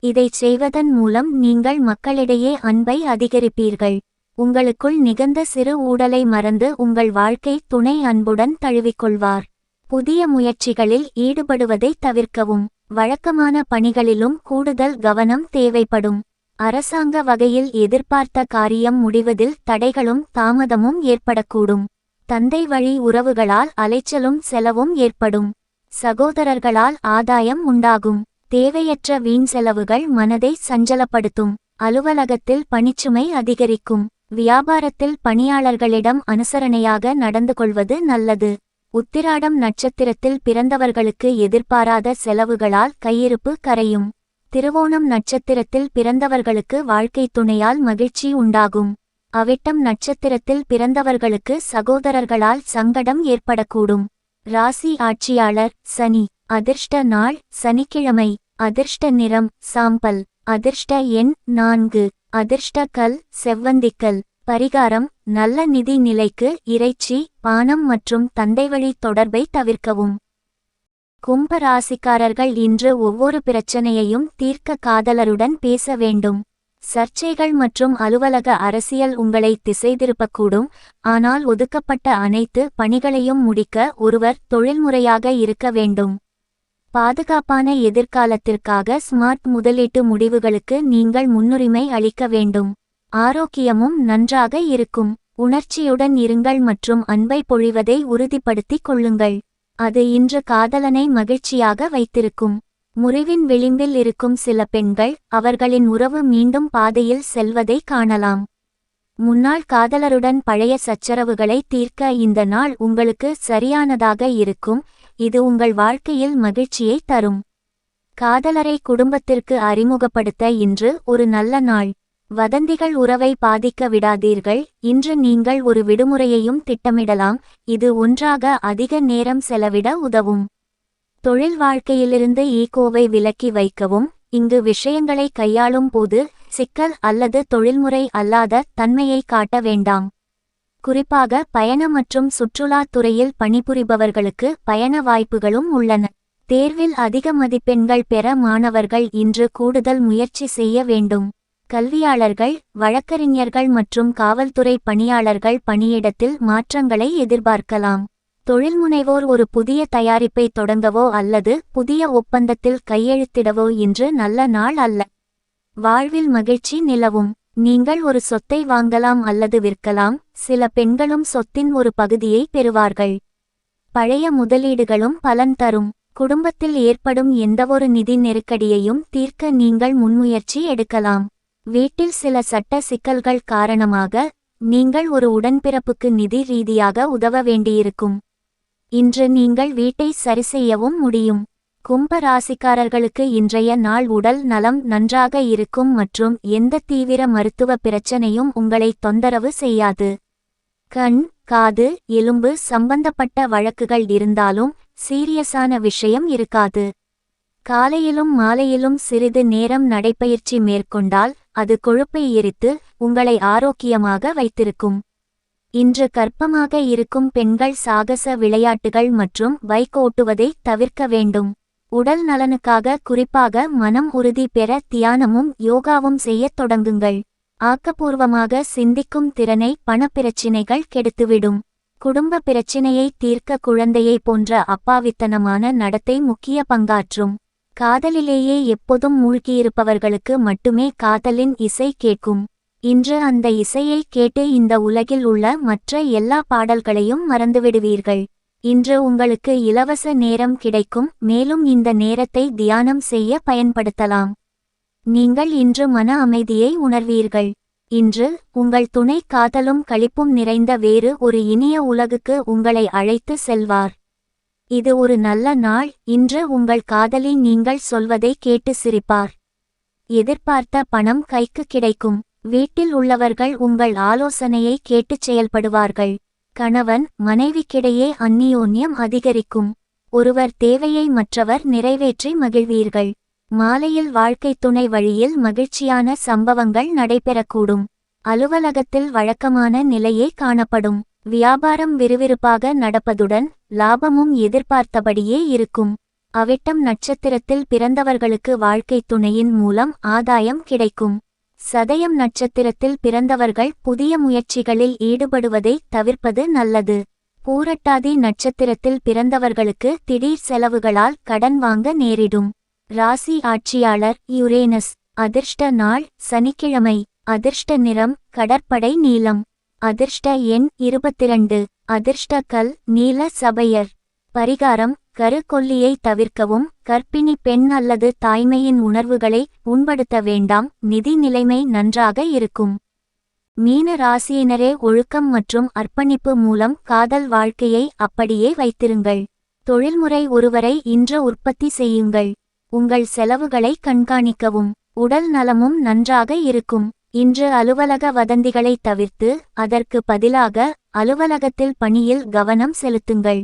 இதைச் செய்வதன் மூலம் நீங்கள் மக்களிடையே அன்பை அதிகரிப்பீர்கள். உங்களுக்குள் நிகழ்ந்த சிறு ஊடலை மறந்து உங்கள் வாழ்க்கை துணை அன்புடன் தழுவிக்கொள்வார். புதிய முயற்சிகளில் ஈடுபடுவதை தவிர்க்கவும். வழக்கமான பணிகளிலும் கூடுதல் கவனம் தேவைப்படும். அரசாங்க வகையில் எதிர்பார்த்த காரியம் முடிவதில் தடைகளும் தாமதமும் ஏற்படக்கூடும். தந்தை வழி உறவுகளால் அலைச்சலும் செலவும் ஏற்படும். சகோதரர்களால் ஆதாயம் உண்டாகும். தேவையற்ற வீண் செலவுகள் மனதை சஞ்சலப்படுத்தும். அலுவலகத்தில் பணிச்சுமை அதிகரிக்கும். வியாபாரத்தில் பணியாளர்களிடம் அனுசரணையாக நடந்து கொள்வது நல்லது. உத்திராடம் நட்சத்திரத்தில் பிறந்தவர்களுக்கு எதிர்பாராத செலவுகளால் கையிருப்பு கரையும். திருவோணம் நட்சத்திரத்தில் பிறந்தவர்களுக்கு வாழ்க்கை துணையால் மகிழ்ச்சி உண்டாகும். அவிட்டம் நட்சத்திரத்தில் பிறந்தவர்களுக்கு சகோதரர்களால் சங்கடம் ஏற்படக்கூடும். ராசி ஆட்சியாளர் சனி. அதிர்ஷ்ட நாள் சனிக்கிழமை. அதிர்ஷ்ட நிறம் சாம்பல். அதிர்ஷ்ட எண் 4. அதிர்ஷ்ட கல் செவ்வந்திக்கல். பரிகாரம். நல்ல நிதி நிலைக்கு இறைச்சி பானம் மற்றும் தந்தைவழி தொடர்பை தவிர்க்கவும். கும்ப ராசிக்காரர்கள் இன்று ஒவ்வொரு பிரச்சனையையும் தீர்க்க காதலருடன் பேச வேண்டும். சர்ச்சைகள் மற்றும் அலுவலக அரசியல் உங்களை திசை திருப்பக்கூடும். ஆனால் ஒதுக்கப்பட்ட அனைத்து பணிகளையும் முடிக்க ஒருவர் தொழில்முறையாக இருக்க வேண்டும். பாதுகாப்பான எதிர்காலத்திற்காக ஸ்மார்ட் முதலீட்டு முடிவுகளுக்கு நீங்கள் முன்னுரிமை அளிக்க வேண்டும். ஆரோக்கியமும் நன்றாக இருக்கும். உணர்ச்சியுடன் இருங்கள் மற்றும் அன்பை பொழிவதை உறுதிப்படுத்திக் கொள்ளுங்கள். அது இன்று காதலனை மகிழ்ச்சியாக வைத்திருக்கும். முறிவின் விளிம்பில் இருக்கும் சில பெண்கள் அவர்களின் உறவு மீண்டும் பாதையில் செல்வதை காணலாம். முன்னாள் காதலருடன் பழைய சச்சரவுகளை தீர்க்க இந்த நாள் உங்களுக்கு சரியானதாக இருக்கும். இது உங்கள் வாழ்க்கையில் மகிழ்ச்சியை தரும். காதலரை குடும்பத்திற்கு அறிமுகப்படுத்த இன்று ஒரு நல்ல நாள். வதந்திகள் உறவை பாதிக்க விடாதீர்கள். இன்று நீங்கள் ஒரு விடுமுறையையும் திட்டமிடலாம். இது ஒன்றாக அதிக நேரம் செலவிட உதவும். தொழில் வாழ்க்கையிலிருந்து ஈகோவை விலக்கி வைக்கவும். இங்கு விஷயங்களை கையாளும் போது சிக்கல் அல்லது தொழில்முறை அல்லாத தன்மையை காட்ட வேண்டாம். குறிப்பாக பயண மற்றும் சுற்றுலாத் துறையில் பணிபுரிபவர்களுக்கு பயண வாய்ப்புகளும் உள்ளன. தேர்வில் அதிக மதிப்பெண்கள் பெற மாணவர்கள் இன்று கூடுதல் முயற்சி செய்ய வேண்டும். கல்வியாளர்கள், வழக்கறிஞர்கள் மற்றும் காவல்துறை பணியாளர்கள் பணியிடத்தில் மாற்றங்களை எதிர்பார்க்கலாம். தொழில்முனைவோர் ஒரு புதிய தயாரிப்பை தொடங்கவோ அல்லது புதிய ஒப்பந்தத்தில் கையெழுத்திடவோ இன்று நல்ல நாள் அல்ல. வாழ்வில் மகிழ்ச்சி நிலவும். நீங்கள் ஒரு சொத்தை வாங்கலாம் அல்லது விற்கலாம். சில பெண்களும் சொத்தின் ஒரு பகுதியை பெறுவார்கள். பழைய முதலீடுகளும் பலன் தரும். குடும்பத்தில் ஏற்படும் எந்தவொரு நிதி நெருக்கடியையும் தீர்க்க நீங்கள் முன்முயற்சி எடுக்கலாம். வீட்டில் சில சட்ட சிக்கல்கள் காரணமாக நீங்கள் ஒரு உடன்பிறப்புக்கு நிதி ரீதியாக உதவ வேண்டியிருக்கும். இன்று நீங்கள் வீட்டை சரிசெய்யவும் முடியும். கும்ப ராசிக்காரர்களுக்கு இன்றைய நாள் உடல் நலம் நன்றாக இருக்கும் மற்றும் எந்த தீவிர மருத்துவ பிரச்சனையும் உங்களை தொந்தரவு செய்யாது. கண், காது, எலும்பு சம்பந்தப்பட்ட வழக்குகள் இருந்தாலும் சீரியஸான விஷயம் இருக்காது. காலையிலும் மாலையிலும் சிறிது நேரம் நடைப்பயிற்சி மேற்கொண்டால் அது கொழுப்பை எரித்து உங்களை ஆரோக்கியமாக வைத்திருக்கும். இன்று கர்ப்பமாக இருக்கும் பெண்கள் சாகச விளையாட்டுகள் மற்றும் பைக் ஓட்டுவதை தவிர்க்க வேண்டும். உடல் நலனுக்காக குறிப்பாக மனம் உறுதி பெற தியானமும் யோகாவும் செய்யத் தொடங்குங்கள். ஆக்கப்பூர்வமாக சிந்திக்கும் திறனை பணப்பிரச்சினைகள் கெடுத்துவிடும். குடும்ப பிரச்சினையை தீர்க்க குழந்தையை போன்ற அப்பாவித்தனமான நடத்தை முக்கிய பங்காற்றும். காதலிலேயே எப்போதும் மூழ்கியிருப்பவர்களுக்கு மட்டுமே காதலின் இசை கேட்கும். இன்று அந்த இசையை கேட்டு இந்த உலகில் உள்ள மற்ற எல்லா பாடல்களையும் மறந்துவிடுவீர்கள். இன்று உங்களுக்கு இலவச நேரம் கிடைக்கும். மேலும் இந்த நேரத்தை தியானம் செய்ய பயன்படுத்தலாம். நீங்கள் இன்று மன அமைதியை உணர்வீர்கள். இன்று உங்கள் துணை காதலும் களிப்பும் நிறைந்த வேறு ஒரு இனிய உலகுக்கு உங்களை அழைத்து செல்வார். இது ஒரு நல்ல நாள். இன்று உங்கள் காதலி நீங்கள் சொல்வதை கேட்டு சிரிப்பார். எதிர்பார்த்த பணம் கைக்கு கிடைக்கும். வீட்டில் உள்ளவர்கள் உங்கள் ஆலோசனையை கேட்டுச் செயல்படுவார்கள். கணவன் மனைவிக்கிடையே அந்நியோன்யம் அதிகரிக்கும். ஒருவர் தேவையை மற்றவர் நிறைவேற்றி மகிழ்வீர்கள். மாலையில் வாழ்க்கை துணை வழியில் மகிழ்ச்சியான சம்பவங்கள் நடைபெறக்கூடும். அலுவலகத்தில் வழக்கமான நிலையே காணப்படும். வியாபாரம் விறுவிறுப்பாக நடப்பதுடன் லாபமும் எதிர்பார்த்தபடியே இருக்கும். அவிட்டம் நட்சத்திரத்தில் பிறந்தவர்களுக்கு வாழ்க்கை துணையின் மூலம் ஆதாயம் கிடைக்கும். சதயம் நட்சத்திரத்தில் பிறந்தவர்கள் புதிய முயற்சிகளில் ஈடுபடுவதை தவிர்ப்பது நல்லது. பூரட்டாதி நட்சத்திரத்தில் பிறந்தவர்களுக்கு திடீர் செலவுகளால் கடன் வாங்க நேரிடும். ராசி ஆட்சியாளர் யுரேனஸ். அதிர்ஷ்ட நாள் சனிக்கிழமை. அதிர்ஷ்ட நிறம் கடற்படை நீலம். அதிர்ஷ்ட எண் 22. அதிர்ஷ்ட கல் நீல சபையர். பரிகாரம் கருக்கொல்லியை தவிர்க்கவும். கர்ப்பிணி பெண் அல்லது தாய்மையின் உணர்வுகளை புண்படுத்த வேண்டாம். நிதி நிலைமை நன்றாக இருக்கும். மீன ராசியினரே ஒழுக்கம் மற்றும் அர்ப்பணிப்பு மூலம் காதல் வாழ்க்கையை அப்படியே வைத்திருங்கள். தொழில்முறை ஒருவரை இன்று உற்பத்தி செய்யுங்கள். உங்கள் செலவுகளை கண்காணிக்கவும். உடல் நலமும் நன்றாக இருக்கும். இன்று அலுவலக வதந்திகளை தவிர்த்து அதற்கு பதிலாக அலுவலகத்தில் பணியில் கவனம் செலுத்துங்கள்.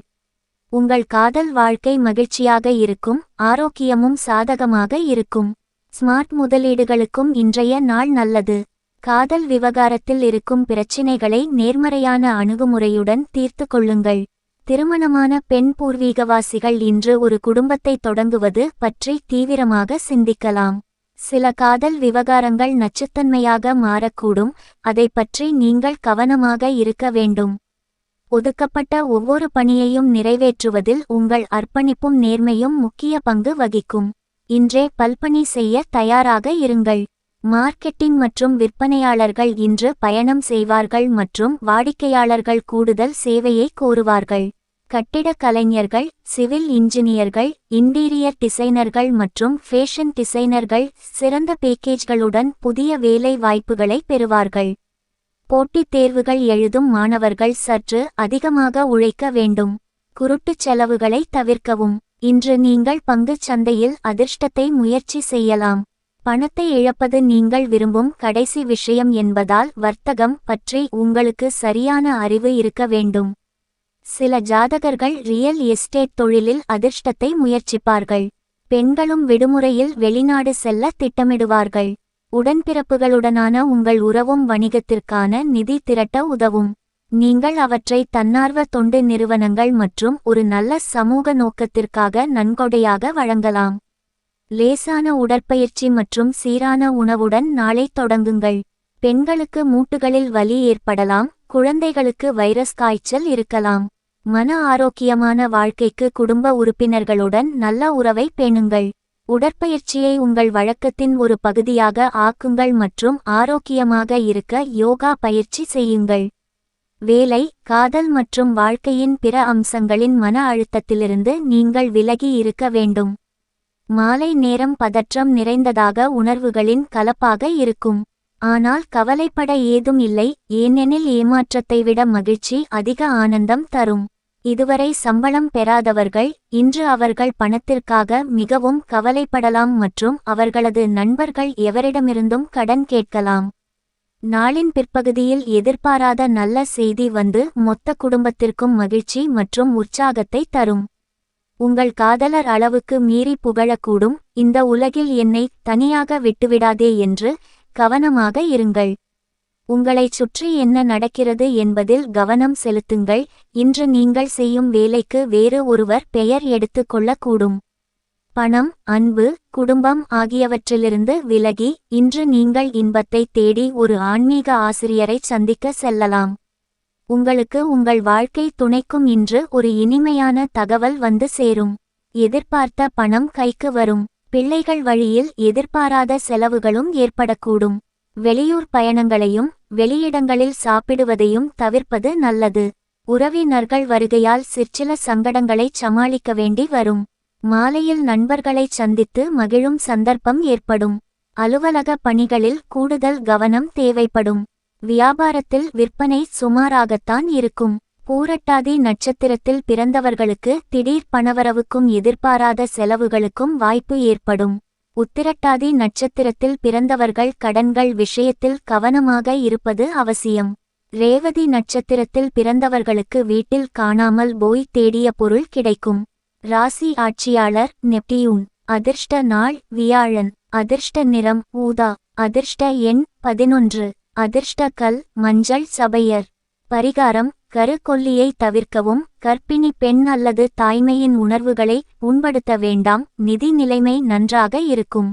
உங்கள் காதல் வாழ்க்கை மகிழ்ச்சியாக இருக்கும். ஆரோக்கியமும் சாதகமாக இருக்கும். ஸ்மார்ட் முதலீடுகளுக்கும் இன்றைய நாள் நல்லது. காதல் விவகாரத்தில் இருக்கும் பிரச்சினைகளை நேர்மறையான அணுகுமுறையுடன் தீர்த்து கொள்ளுங்கள். திருமணமான பெண் பூர்வீகவாசிகள் இன்று ஒரு குடும்பத்தை தொடங்குவது பற்றி தீவிரமாக சிந்திக்கலாம். சில காதல் விவகாரங்கள் நச்சுத்தன்மையாக மாறக்கூடும், அதை பற்றி நீங்கள் கவனமாக இருக்க வேண்டும். ஒதுக்கப்பட்ட ஒவ்வொரு பணியையும் நிறைவேற்றுவதில் உங்கள் அர்ப்பணிப்பும் நேர்மையும் முக்கிய பங்கு வகிக்கும். இன்றே பல்பணி செய்ய தயாராக இருங்கள். மார்க்கெட்டிங் மற்றும் விற்பனையாளர்கள் இன்று பயணம் செய்வார்கள் மற்றும் வாடிக்கையாளர்கள் கூடுதல் சேவையை கோருவார்கள். கட்டிடக் கலைஞர்கள், சிவில் இன்ஜினியர்கள், இன்டீரியர் டிசைனர்கள் மற்றும் ஃபேஷன் டிசைனர்கள் சிறந்த பேக்கேஜ்களுடன் புதிய வேலை வாய்ப்புகளை பெறுவார்கள். போட்டித் தேர்வுகள் எழுதும் மாணவர்கள் சற்று அதிகமாக உழைக்க வேண்டும். குருட்டுச் செலவுகளை தவிர்க்கவும். இன்று நீங்கள் பங்குச் சந்தையில் அதிர்ஷ்டத்தை முயற்சி செய்யலாம். பணத்தை இழப்பது நீங்கள் விரும்பும் கடைசி விஷயம் என்பதால் வர்த்தகம் பற்றி உங்களுக்கு சரியான அறிவு இருக்க வேண்டும். சில ஜாதகர்கள் ரியல் எஸ்டேட் தொழிலில் அதிர்ஷ்டத்தை முயற்சிப்பார்கள். பெண்களும் விடுமுறையில் வெளிநாடு செல்ல திட்டமிடுவார்கள். உடன்பிறப்புகளுடனான உங்கள் உறவும் வணிகத்திற்கான நிதி திரட்ட உதவும். நீங்கள் அவற்றை தன்னார்வ தொண்டு நிறுவனங்கள் மற்றும் ஒரு நல்ல சமூக நோக்கத்திற்காக நன்கொடையாக வழங்கலாம். லேசான உடற்பயிற்சி மற்றும் சீரான உணவுடன் நாளை தொடங்குங்கள். பெண்களுக்கு மூட்டுகளில் வலி ஏற்படலாம், குழந்தைகளுக்கு வைரஸ் காய்ச்சல் இருக்கலாம். மன ஆரோக்கியமான வாழ்க்கைக்கு குடும்ப உறுப்பினர்களுடன் நல்ல உறவை பேணுங்கள். உடற்பயிற்சியை உங்கள் வழக்கத்தின் ஒரு பகுதியாக ஆக்குங்கள் மற்றும் ஆரோக்கியமாக இருக்க யோகா பயிற்சி செய்யுங்கள். வேலை, காதல் மற்றும் வாழ்க்கையின் பிற அம்சங்களின் மன அழுத்தத்திலிருந்து நீங்கள் விலகி இருக்க வேண்டும். மாலை நேரம் பதற்றம் நிறைந்ததாக உணர்வுகளின் கலப்பாக இருக்கும். ஆனால் கவலைப்பட ஏதும் இல்லை, ஏனெனில் ஏமாற்றத்தை விட மகிழ்ச்சி அதிக ஆனந்தம் தரும். இதுவரை சம்பளம் பெறாதவர்கள் இன்று அவர்கள் பணத்திற்காக மிகவும் கவலைப்படலாம் மற்றும் அவர்களது நண்பர்கள் எவரிடமிருந்தும் கடன் கேட்கலாம். நாளின் பிற்பகுதியில் எதிர்பாராத நல்ல செய்தி வந்து மொத்த குடும்பத்திற்கும் மகிழ்ச்சி மற்றும் உற்சாகத்தை தரும். உங்கள் காதலர் அளவுக்கு மீறி புகழக்கூடும். இந்த உலகில் என்னை தனியாக விட்டுவிடாதே என்று கவனமாக இருங்கள். உங்களைச் சுற்றி என்ன நடக்கிறது என்பதில் கவனம் செலுத்துங்கள். இன்று நீங்கள் செய்யும் வேலைக்கு வேறு ஒருவர் பெயர் எடுத்துக் கொள்ளக்கூடும். பணம், அன்பு, குடும்பம் ஆகியவற்றிலிருந்து விலகி இன்று நீங்கள் இன்பத்தை தேடி ஒரு ஆன்மீக ஆசிரியரைச் சந்திக்க செல்லலாம். உங்களுக்கு உங்கள் வாழ்க்கை துணைக்கும் இன்று ஒரு இனிமையான தகவல் வந்து சேரும். எதிர்பார்த்த பணம் கைக்கு வரும். பிள்ளைகள் வழியில் எதிர்பாராத செலவுகளும் ஏற்படக்கூடும். வெளியூர் பயணங்களையும் வெளியிடங்களில் சாப்பிடுவதையும் தவிர்ப்பது நல்லது. உறவினர்கள் வருகையால் சிற்சில சங்கடங்களைச் சமாளிக்க வேண்டி வரும். மாலையில் நண்பர்களைச் சந்தித்து மகிழும் சந்தர்ப்பம் ஏற்படும். அலுவலக பணிகளில் கூடுதல் கவனம் தேவைப்படும். வியாபாரத்தில் விற்பனை சுமாராகத்தான் இருக்கும். பூரட்டாதி நட்சத்திரத்தில் பிறந்தவர்களுக்கு திடீர் பணவரவுக்கும் எதிர்பாராத செலவுகளுக்கும் வாய்ப்பு ஏற்படும். உத்திரட்டாதி நட்சத்திரத்தில் பிறந்தவர்கள் கடன்கள் விஷயத்தில் கவனமாக இருப்பது அவசியம். ரேவதி நட்சத்திரத்தில் பிறந்தவர்களுக்கு வீட்டில் காணாமல் போய் தேடிய பொருள் கிடைக்கும். ராசி ஆட்சியாளர் நெப்டியூன். அதிர்ஷ்ட நாள் வியாழன். அதிர்ஷ்ட நிறம் ஊதா. அதிர்ஷ்ட எண் 11. அதிர்ஷ்ட கல் மஞ்சள் சபையர். பரிகாரம்: கருக்கொல்லியை தவிர்க்கவும். கர்ப்பிணி பெண் அல்லது தாய்மையின் உணர்வுகளை புண்படுத்த வேண்டாம். நிதி நிலைமை நன்றாக இருக்கும்.